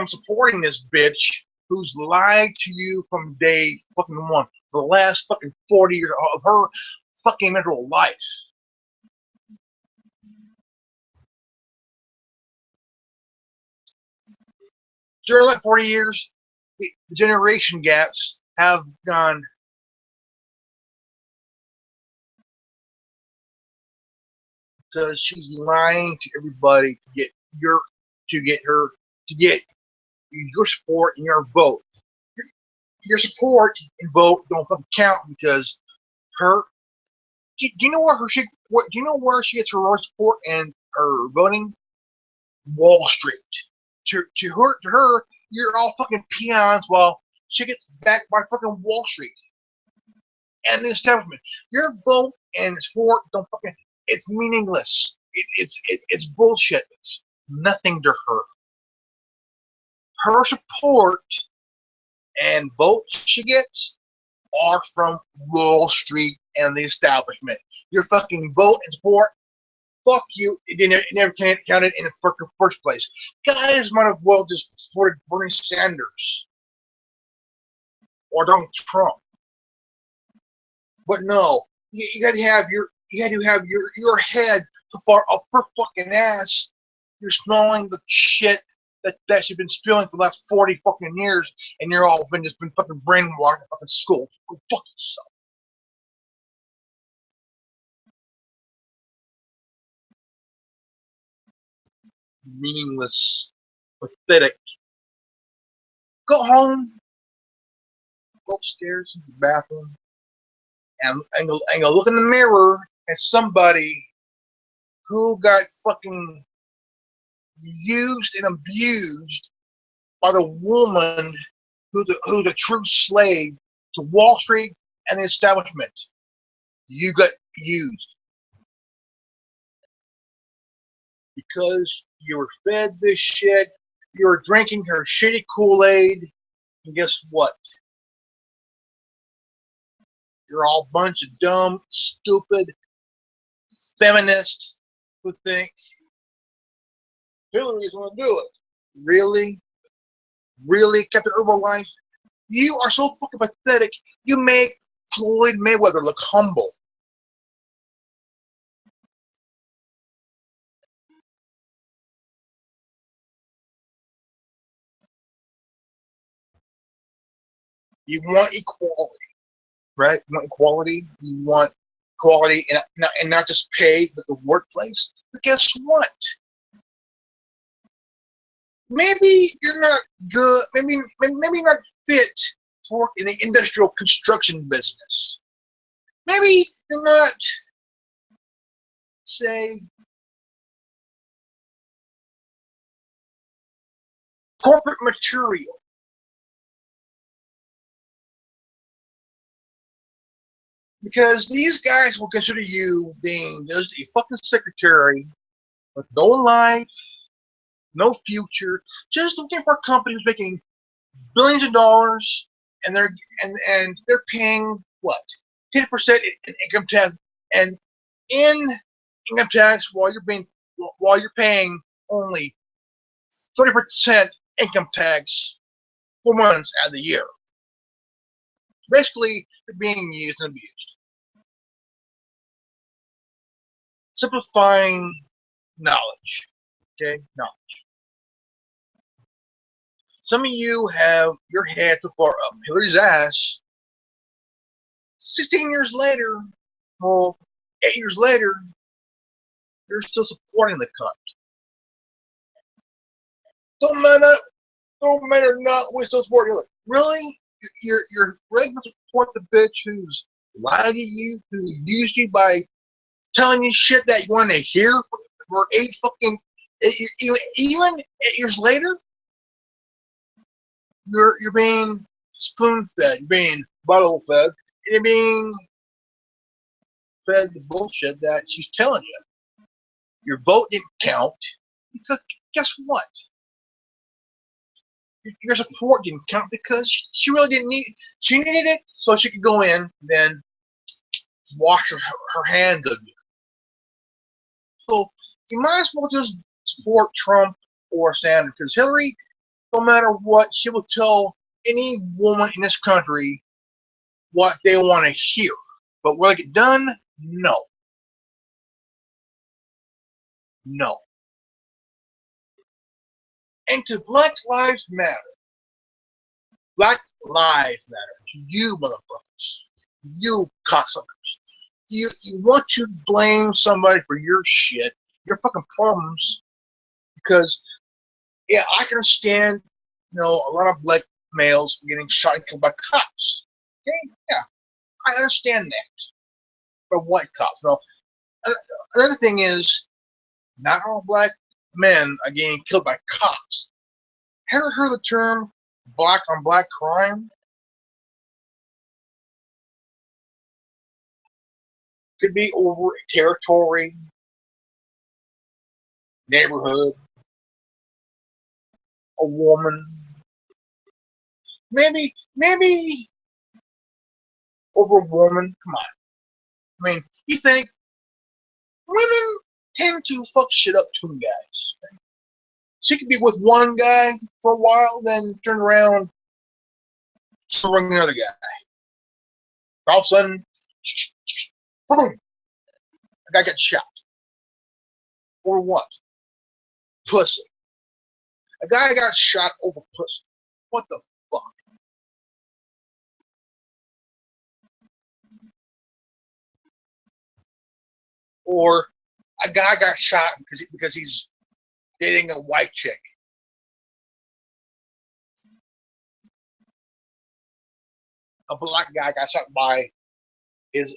supporting this bitch who's lied to you from day fucking one for the last fucking 40 years of her fucking miserable life. During that 40 years, the generation gaps have gone because she's lying to everybody to get your support and your vote. Your support and vote don't fucking count because her. Do you know where she gets her support and her voting? Wall Street. To her, you're all fucking peons while she gets backed by fucking Wall Street and the establishment. Your vote and support don't fucking. It's meaningless. It's bullshit. It's nothing to her. Her support and votes she gets are from Wall Street and the establishment. Your fucking vote and support, fuck you. It never counted in the first place. Guys might have well just supported Bernie Sanders or Donald Trump, but no, you got to have your head so far up her fucking ass. you're smelling the shit that you've been spewing for the last 40 fucking years, and you're all just been fucking brainwashed in fucking school. Go fuck yourself. Meaningless, pathetic. Go home, go upstairs into the bathroom, and go look in the mirror at somebody who got fucking used and abused by the woman who's a true slave to Wall Street and the establishment. You got used because you were fed this shit. You were drinking her shitty Kool-Aid, and guess what? You're all a bunch of dumb, stupid feminists who think Hillary's going to do it. Really? Really, Captain Herbalife? You are so fucking pathetic. You make Floyd Mayweather look humble. You want equality, right? You want equality. You want equality, and not just pay, but the workplace. But guess what? Maybe you're not good. Maybe you're not fit to work in the industrial construction business. Maybe you're not, say, corporate material. Because these guys will consider you being just a fucking secretary with no life, no future, just looking for a company who's making billions of dollars, and they're paying what, 10% in income tax, and in income tax while you're paying only 30% income tax 4 months out of the year. Basically, you're being used and abused. Simplifying knowledge. Okay? Knowledge. Some of you have your head too far up Hillary's ass. 16 years later, well, 8 years later, you're still supporting the cunt. Don't matter not, we still support Hillary. Really? You're ready to support the bitch who's lied to you, who used you by telling you shit that you want to hear for 8 years later? You're being spoon fed, you're being bottle fed, you're being fed the bullshit that she's telling you. Your vote didn't count because guess what? Your support didn't count because she really didn't need it. She needed it so she could go in and then wash her hands of you. So you might as well just support Trump or Sanders because Hillary, no matter what, she will tell any woman in this country what they want to hear. But will it get done? No. No. And to Black Lives Matter. Black Lives Matter. To you motherfuckers. You cocksuckers. You want to blame somebody for your shit, your fucking problems, because yeah, I can understand, a lot of black males getting shot and killed by cops. Okay, yeah, I understand that. But white cops. Well, another thing is, not all black men are getting killed by cops. Ever heard the term black on black crime? Could be over a territory, neighborhood, a woman, maybe over a woman. Come on. I mean, you think women tend to fuck shit up to guys. Right? She could be with one guy for a while, then turn around, bring another guy. All of a sudden, boom, the guy gets shot. Or what? pussy. A guy got shot over pussy. What the fuck? Or a guy got shot because he's dating a white chick. A black guy got shot by his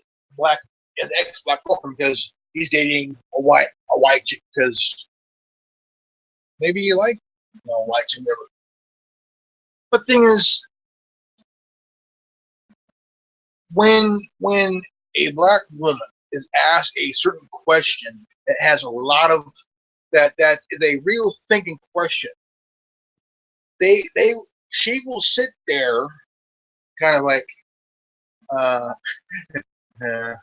ex-black girlfriend because he's dating a white chick because maybe you like white chick, whatever. But the thing is, when a black woman is asked a certain question that has a lot of that is a real thinking question, she will sit there kind of like uh, try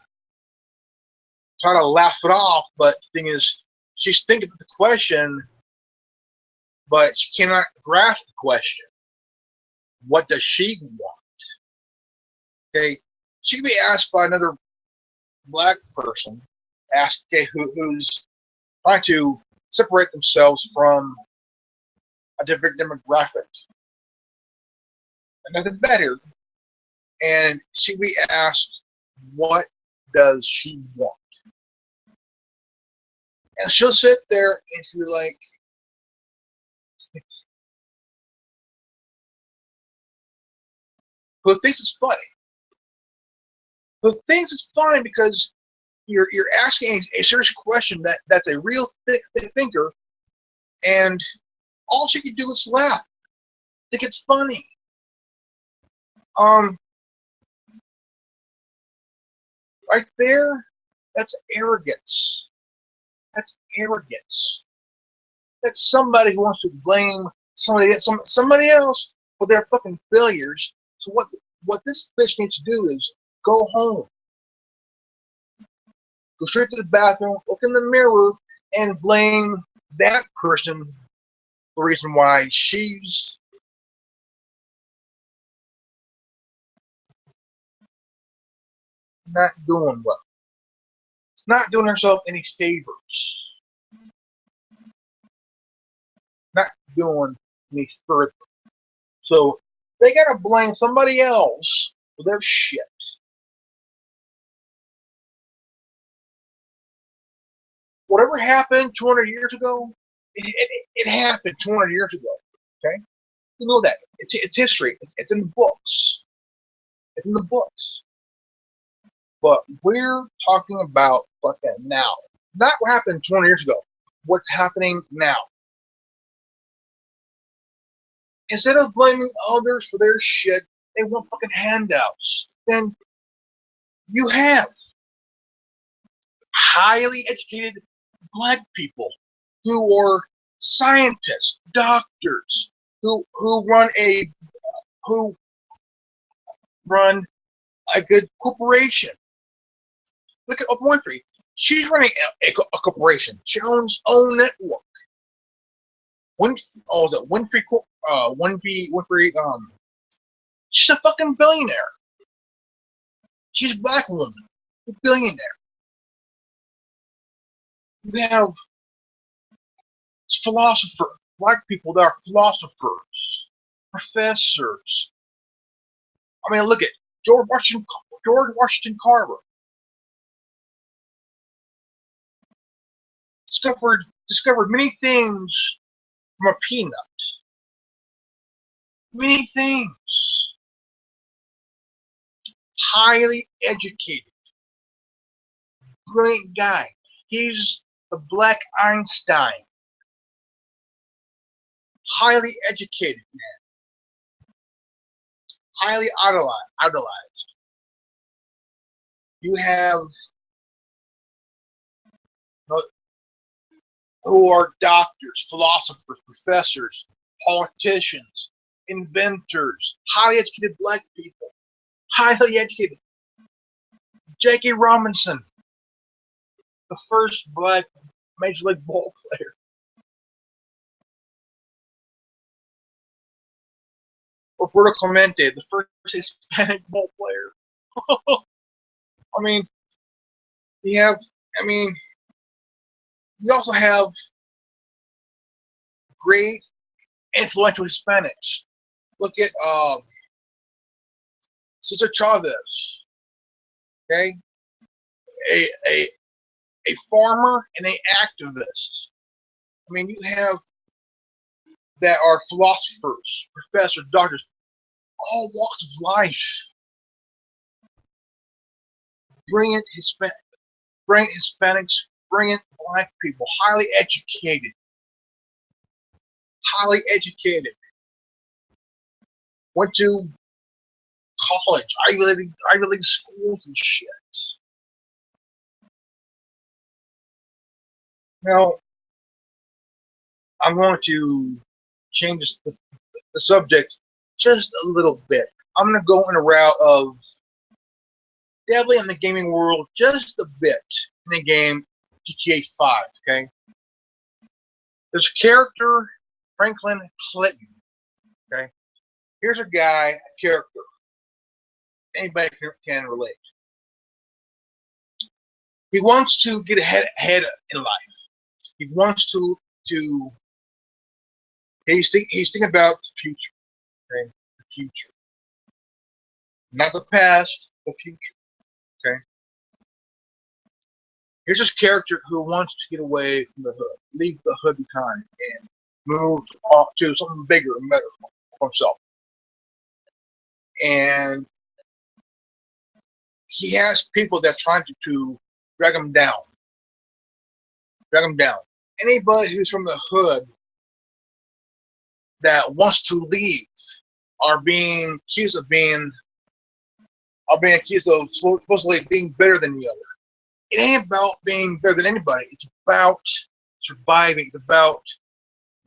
to laugh it off, but the thing is, she's thinking of the question, but she cannot grasp the question. What does she want? Okay, she can be asked by another black person, asked, okay, who's trying to separate themselves from a different demographic, and nothing better, and she can be asked, what does she want? And she'll sit there and she'll be like, who thinks it's funny? Who thinks it's funny because you're asking a serious question that's a real thinker, and all she can do is laugh. Think it's funny. Right there, that's arrogance. That's arrogance. That's somebody who wants to blame somebody else for their fucking failures. So what this bitch needs to do is go home, go straight to the bathroom, look in the mirror, and blame that person for the reason why she's not doing well. Not doing herself any favors. Not doing any further. So they gotta blame somebody else for their shit. Whatever happened 200 years ago, it happened 200 years ago. Okay, you know that it's history. It's in the books. It's in the books. But we're talking about fucking now, not what happened 200 years ago. What's happening now? Instead of blaming others for their shit, they want fucking handouts. Then you have highly educated black people who are scientists, doctors, who run a good corporation. Look at Oprah Winfrey. She's running a corporation. She owns own network. Winfrey. She's a fucking billionaire. She's a black woman, a billionaire. We have philosophers, black people that are philosophers, professors. I mean, look at George Washington Carver. Discovered many things from a peanut. Many things. Highly educated. Brilliant guy. He's the Black Einstein. Highly educated man. Highly idolized. You have who are doctors, philosophers, professors, politicians, inventors, highly educated black people. Highly educated. Jackie Robinson, the first black Major League ball player. Roberto Clemente, the first Hispanic ball player. I mean, you also have great influential Hispanics. Look at Cesar Chavez, okay, a, a a farmer and an activist. I mean, you have that are philosophers, professors, doctors, all walks of life. Brilliant Hispanics, brilliant black people, highly educated, went to college, Ivy League schools and shit. Now, I'm going to change the subject just a little bit. I'm going to go in a route of dabbling in the gaming world just a bit in the game GTA 5, okay? There's a character, Franklin Clinton, okay? Here's a guy, a character. Anybody can relate. He wants to get ahead in life. He wants to he's thinking about the future, okay? The future. Not the past, the future, okay? Here's this character who wants to get away from the hood, leave the hood behind, and move to something bigger and better for himself. And he has people that trying to drag him down. Anybody who's from the hood that wants to leave are being accused of supposedly being better than the other. It ain't about being better than anybody. It's about surviving. It's about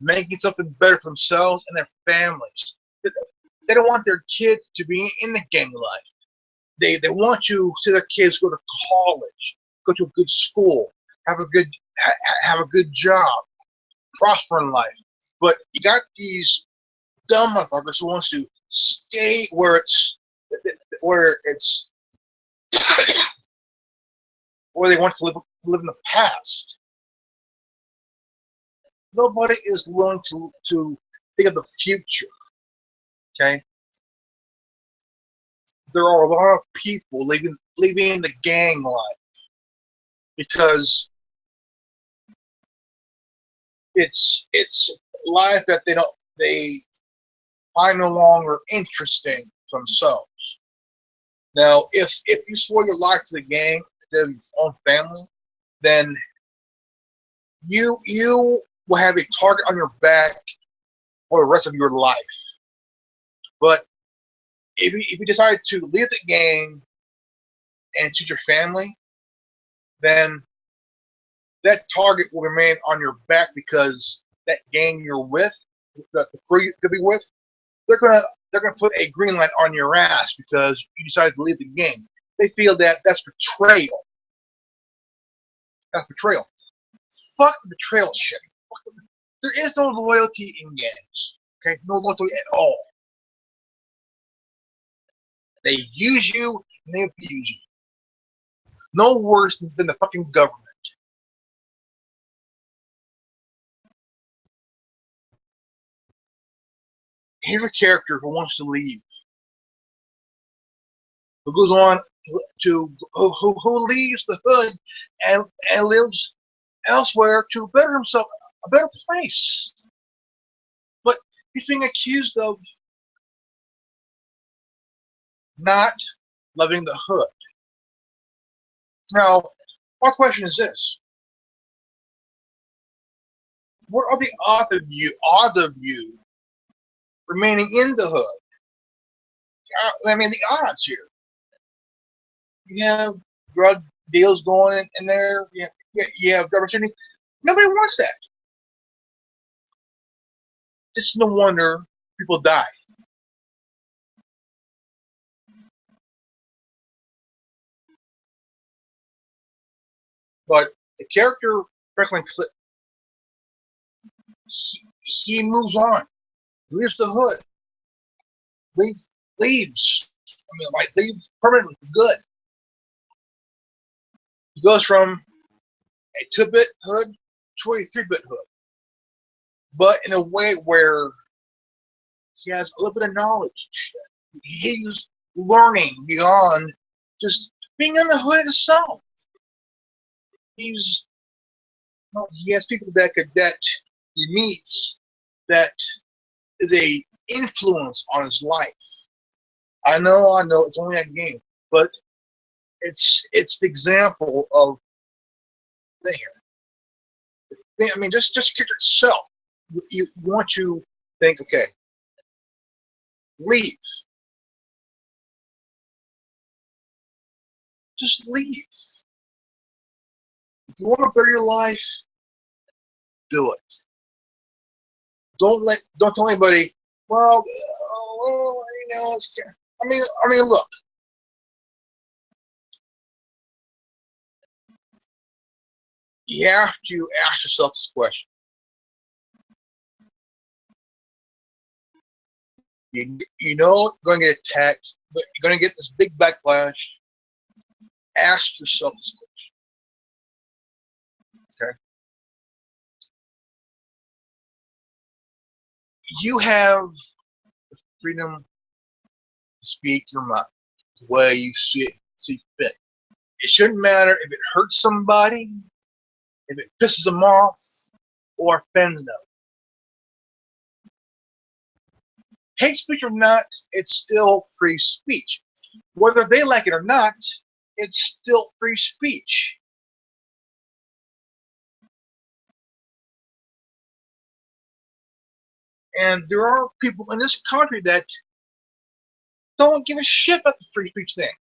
making something better for themselves and their families. They don't want their kids to be in the gang life. They want to see their kids go to college, go to a good school, have a good job, prosper in life. But you got these dumb motherfuckers who wants to stay where it's where they want to live in the past. Nobody is willing to think of the future. Okay? There are a lot of people leaving the gang life because it's life that they find no longer interesting to themselves. Now, if you swore your life to the gang instead of your own family, then you will have a target on your back for the rest of your life. But if you decide to leave the gang and choose your family, then that target will remain on your back because that gang you're with, the crew you could be with, they're gonna put a green light on your ass because you decided to leave the gang. They feel that that's betrayal. That's betrayal. Fuck the betrayal shit. There is no loyalty in gangs. Okay, no loyalty at all. They use you and they abuse you. No worse than the fucking government. Here's a character who wants to leave, who goes on who leaves the hood and lives elsewhere to better himself, a better place. But he's being accused of not loving the hood. Now, my question is this: what are the odds of you remaining in the hood? I mean, the odds here. You have drug deals going in there. You have drug opportunity. Nobody wants that. It's no wonder people die. But the character Franklin Clinton, he moves on, leaves the hood, leaves. I mean, like leaves permanently for good. He goes from a 2-bit hood to a 3-bit hood. but in a way where he has a little bit of knowledge. He's learning beyond just being in the hood itself. He's he has people that he meets that is a influence on his life. I know, it's only a game, but it's the example of there. I mean, just character itself. You want to think, okay, leave. Just leave. If you want to better your life, do it. Don't tell anybody. Well, it's. I mean, look. You have to ask yourself this question. You know you're going to get attacked, but you're going to get this big backlash. Ask yourself this question. Okay? You have the freedom to speak your mind the way you see fit. It shouldn't matter if it hurts somebody, if it pisses them off, or offends them. Hate speech or not, it's still free speech. Whether they like it or not, it's still free speech. And there are people in this country that don't give a shit about the free speech thing.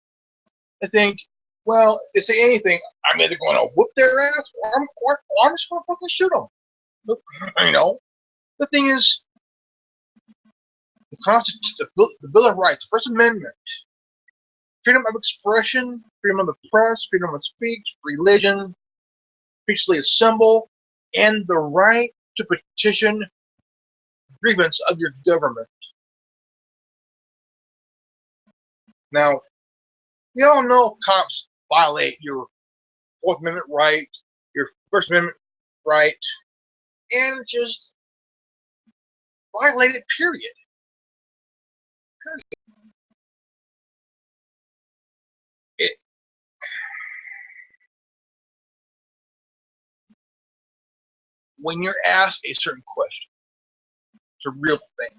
They think, well, if they say anything, I'm either going to whoop their ass or I'm just going to fucking shoot them. You know, the thing is, the Constitution, the Bill of Rights, First Amendment, freedom of expression, freedom of the press, freedom of speech, religion, peacefully assemble, and the right to petition grievance of your government. Now, we all know cops violate your Fourth Amendment right, your First Amendment right, and just violate it, period. It, when you're asked a certain question, it's a real thing.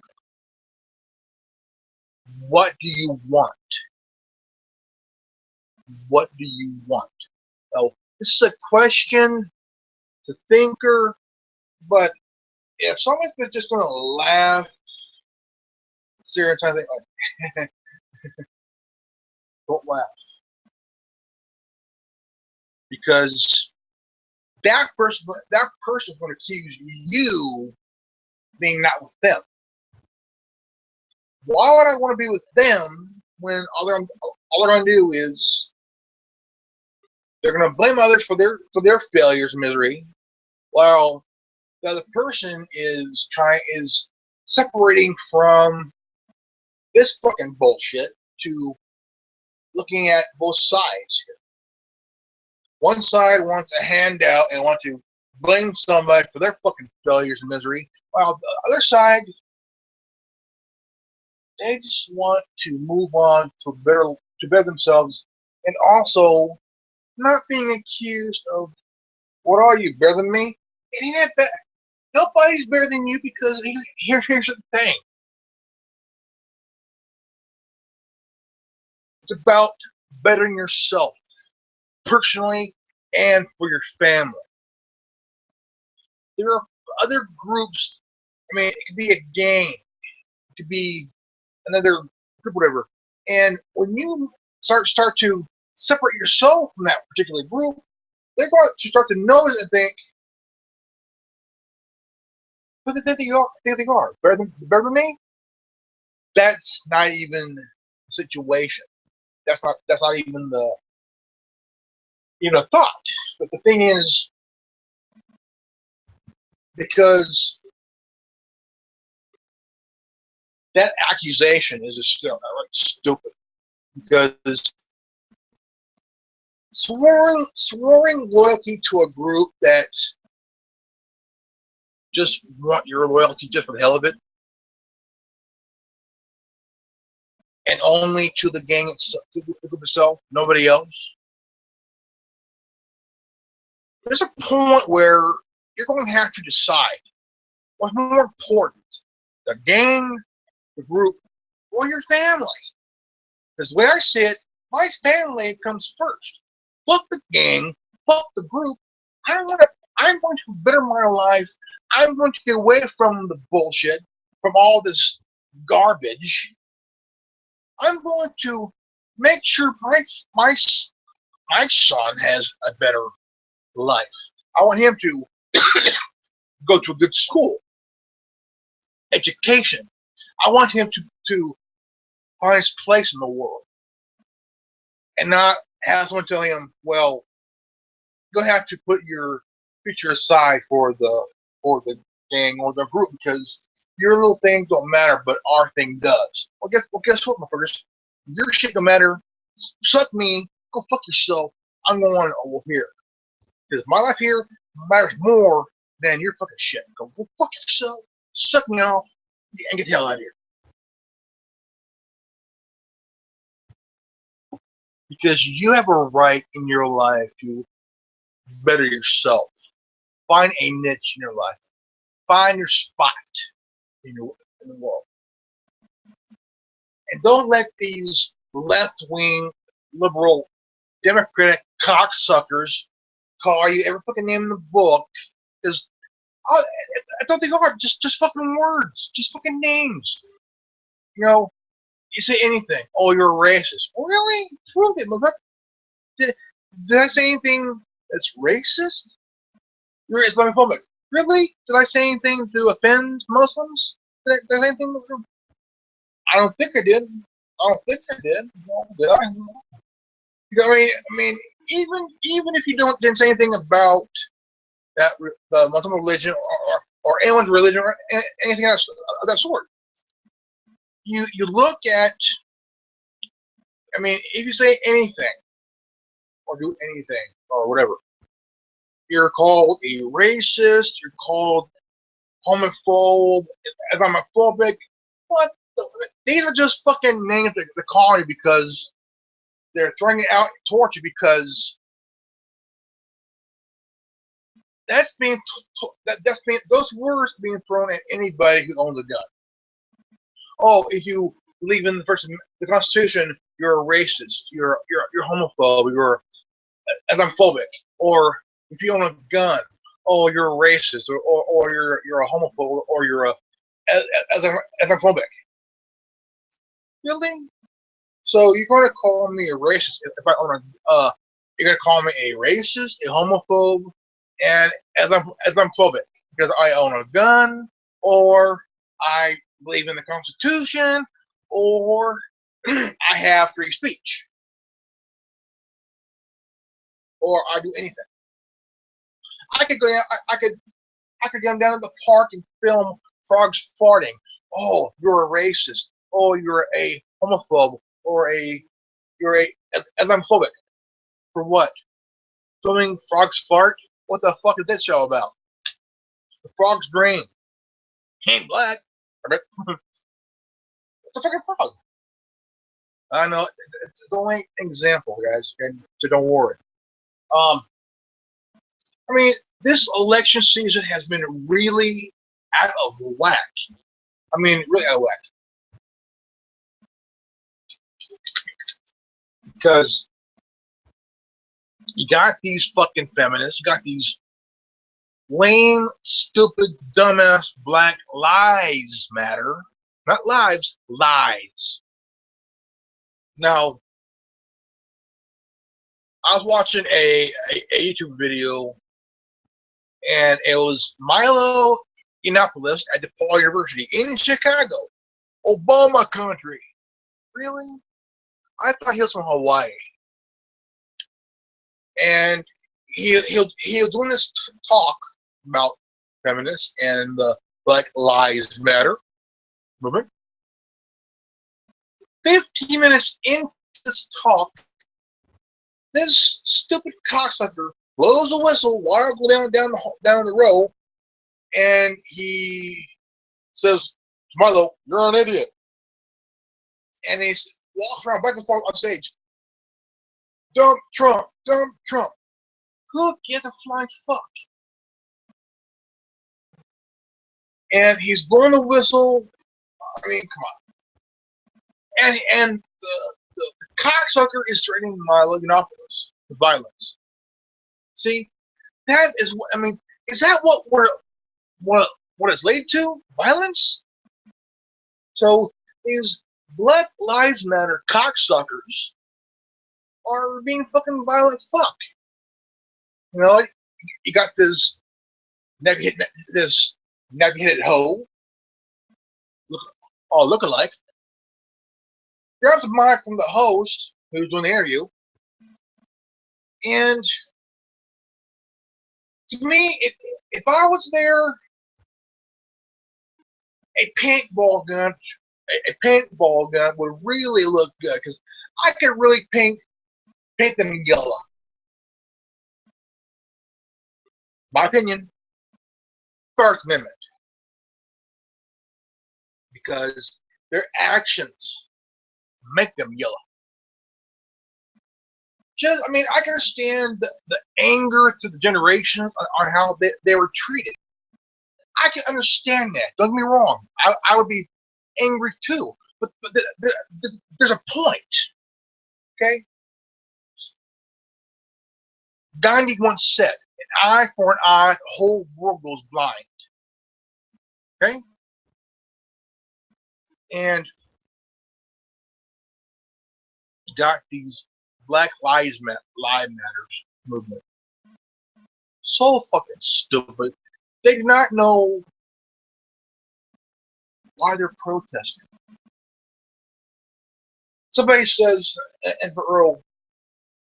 What do you want? What do you want? Oh, this is a question, it's a thinker, but if someone's just going to laugh, seriously, like, don't laugh. Because that person's going to accuse you being not with them. Why would I want to be with them when all they're going to do is they're going to blame others for their failures and misery, while the other person is separating from this fucking bullshit to looking at both sides here. One side wants a handout and want to blame somebody for their fucking failures and misery, while the other side, they just want to move on to better themselves, and also not being accused of, what are you, better than me? It ain't that bad. Nobody's better than you, because here's the thing. It's about bettering yourself personally and for your family. There are other groups. I mean, it could be a gang, it could be another group, whatever. And when you start to separate yourself from that particular group, they're going to start to notice and think, who do they think they are? Better than me? That's not even the situation. That's not even the thought. But the thing is, because that accusation is just stupid. Because swearing loyalty to a group that just want your loyalty just for the hell of it, and only to the gang itself, to the group itself, nobody else. There's a point where you're going to have to decide what's more important, the gang, the group, or your family. Because the way I see it, my family comes first. Fuck the gang, fuck the group. I'm going to better my life. I'm going to get away from the bullshit, from all this garbage. I'm going to make sure my son has a better life. I want him to go to a good school, education. I want him to find his place in the world, and not have someone tell him, "Well, you'll have to put your future aside for the gang or the group because your little things don't matter, but our thing does." Well, guess what, motherfuckers? Your shit don't matter. Suck me. Go fuck yourself. I'm going over here because my life here matters more than your fucking shit. Go fuck yourself. Suck me off and get the hell out of here. Because you have a right in your life to better yourself. Find a niche in your life. Find your spot in the world. And don't let these left-wing, liberal, democratic cocksuckers call you every fucking name in the book. Because I don't think are just fucking words, just fucking names. You know, you say anything. Oh, you're a racist. Oh, really? Prove it, motherfucker. Did I say anything that's racist? You're Islamophobic. Really? Did I say anything to offend Muslims? Did I say anything? I don't think I did. I don't think I did. No, did I? I mean, even if you didn't say anything about that the Muslim religion or anyone's religion or anything else of that sort, you look at. I mean, if you say anything or do anything or whatever, you're called a racist. You're called homophobe, Islamophobic. What? These are just fucking names they're calling you because they're throwing it out towards you because that's those words being thrown at anybody who owns a gun. Oh, if you believe in the Constitution, you're a racist. You're homophobe. You're Islamophobic. Or if you own a gun, oh, you're a racist, or you're a homophobe, or you're a Islamophobic. Really? So you're going to call me a racist if I own a? You're going to call me a racist, a homophobe, and Islamophobic because I own a gun, or I believe in the Constitution, or I have free speech, or I do anything. I could go. I could go down to the park and film frogs farting. Oh, you're a racist. Oh, you're a homophobe, or you're a Islamophobic. For what? Filming frogs fart? What the fuck is that show about? The frog's green. He ain't black. It's a fucking frog. I know. It's only an example, guys, and so don't worry. I mean, this election season has been really out of whack. I mean, really out of whack. Because you got these fucking feminists, you got these lame, stupid, dumbass Black Lives Matter. Not lives, lies. Now, I was watching a YouTube video, and it was Milo Yiannopoulos at DePaul University in Chicago, Obama country. Really? I thought he was from Hawaii. And he was doing this talk about feminists and the Black Lives Matter movement. 15 minutes into this talk, this stupid cocksucker blows a whistle while I go down the row and he says, "Milo, you're an idiot," and he walks around back and forth on stage. Dump Trump, dump Trump. Who gives a flying fuck? And he's blowing the whistle. I mean, come on. And the cocksucker is threatening Milo Yiannopoulos with violence. See, that is what I mean. Is that what it's led to? Violence? So these Black Lives Matter cocksuckers are being fucking violent as fuck. You know, you got this nappy-headed hoe, look-alike, grabs the mic from the host who's doing the interview, and to me, if I was there, a paintball gun would really look good because I could really paint them yellow. My opinion, First Amendment, because their actions make them yellow. Just, I mean, I can understand the anger to the generation on how they were treated. I can understand that. Don't get me wrong. I would be angry too. But there's a point. Okay? Gandhi once said, an eye for an eye, the whole world goes blind. Okay? And you got these Black Lives Matters movement. So fucking stupid. They do not know why they're protesting. Somebody says, and for Earl,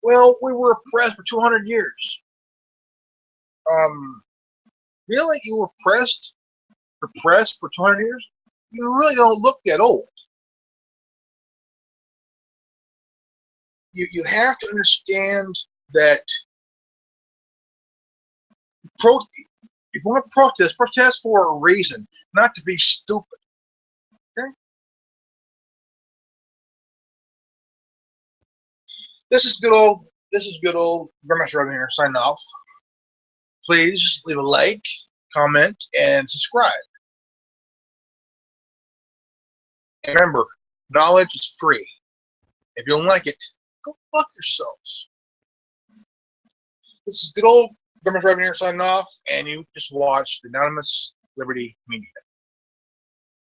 well, we were oppressed for 200 years. Really? You were repressed for 200 years? You really don't look that old. You have to understand that if you want to protest for a reason, not to be stupid. Okay? This is good old Grandmaster Robin here signing off. Please leave a like, comment, and subscribe. And remember, knowledge is free. If you don't like it, go fuck yourselves. This is good old Grandmaster Robin here signing off, and you just watched the Anonymous Liberty Media.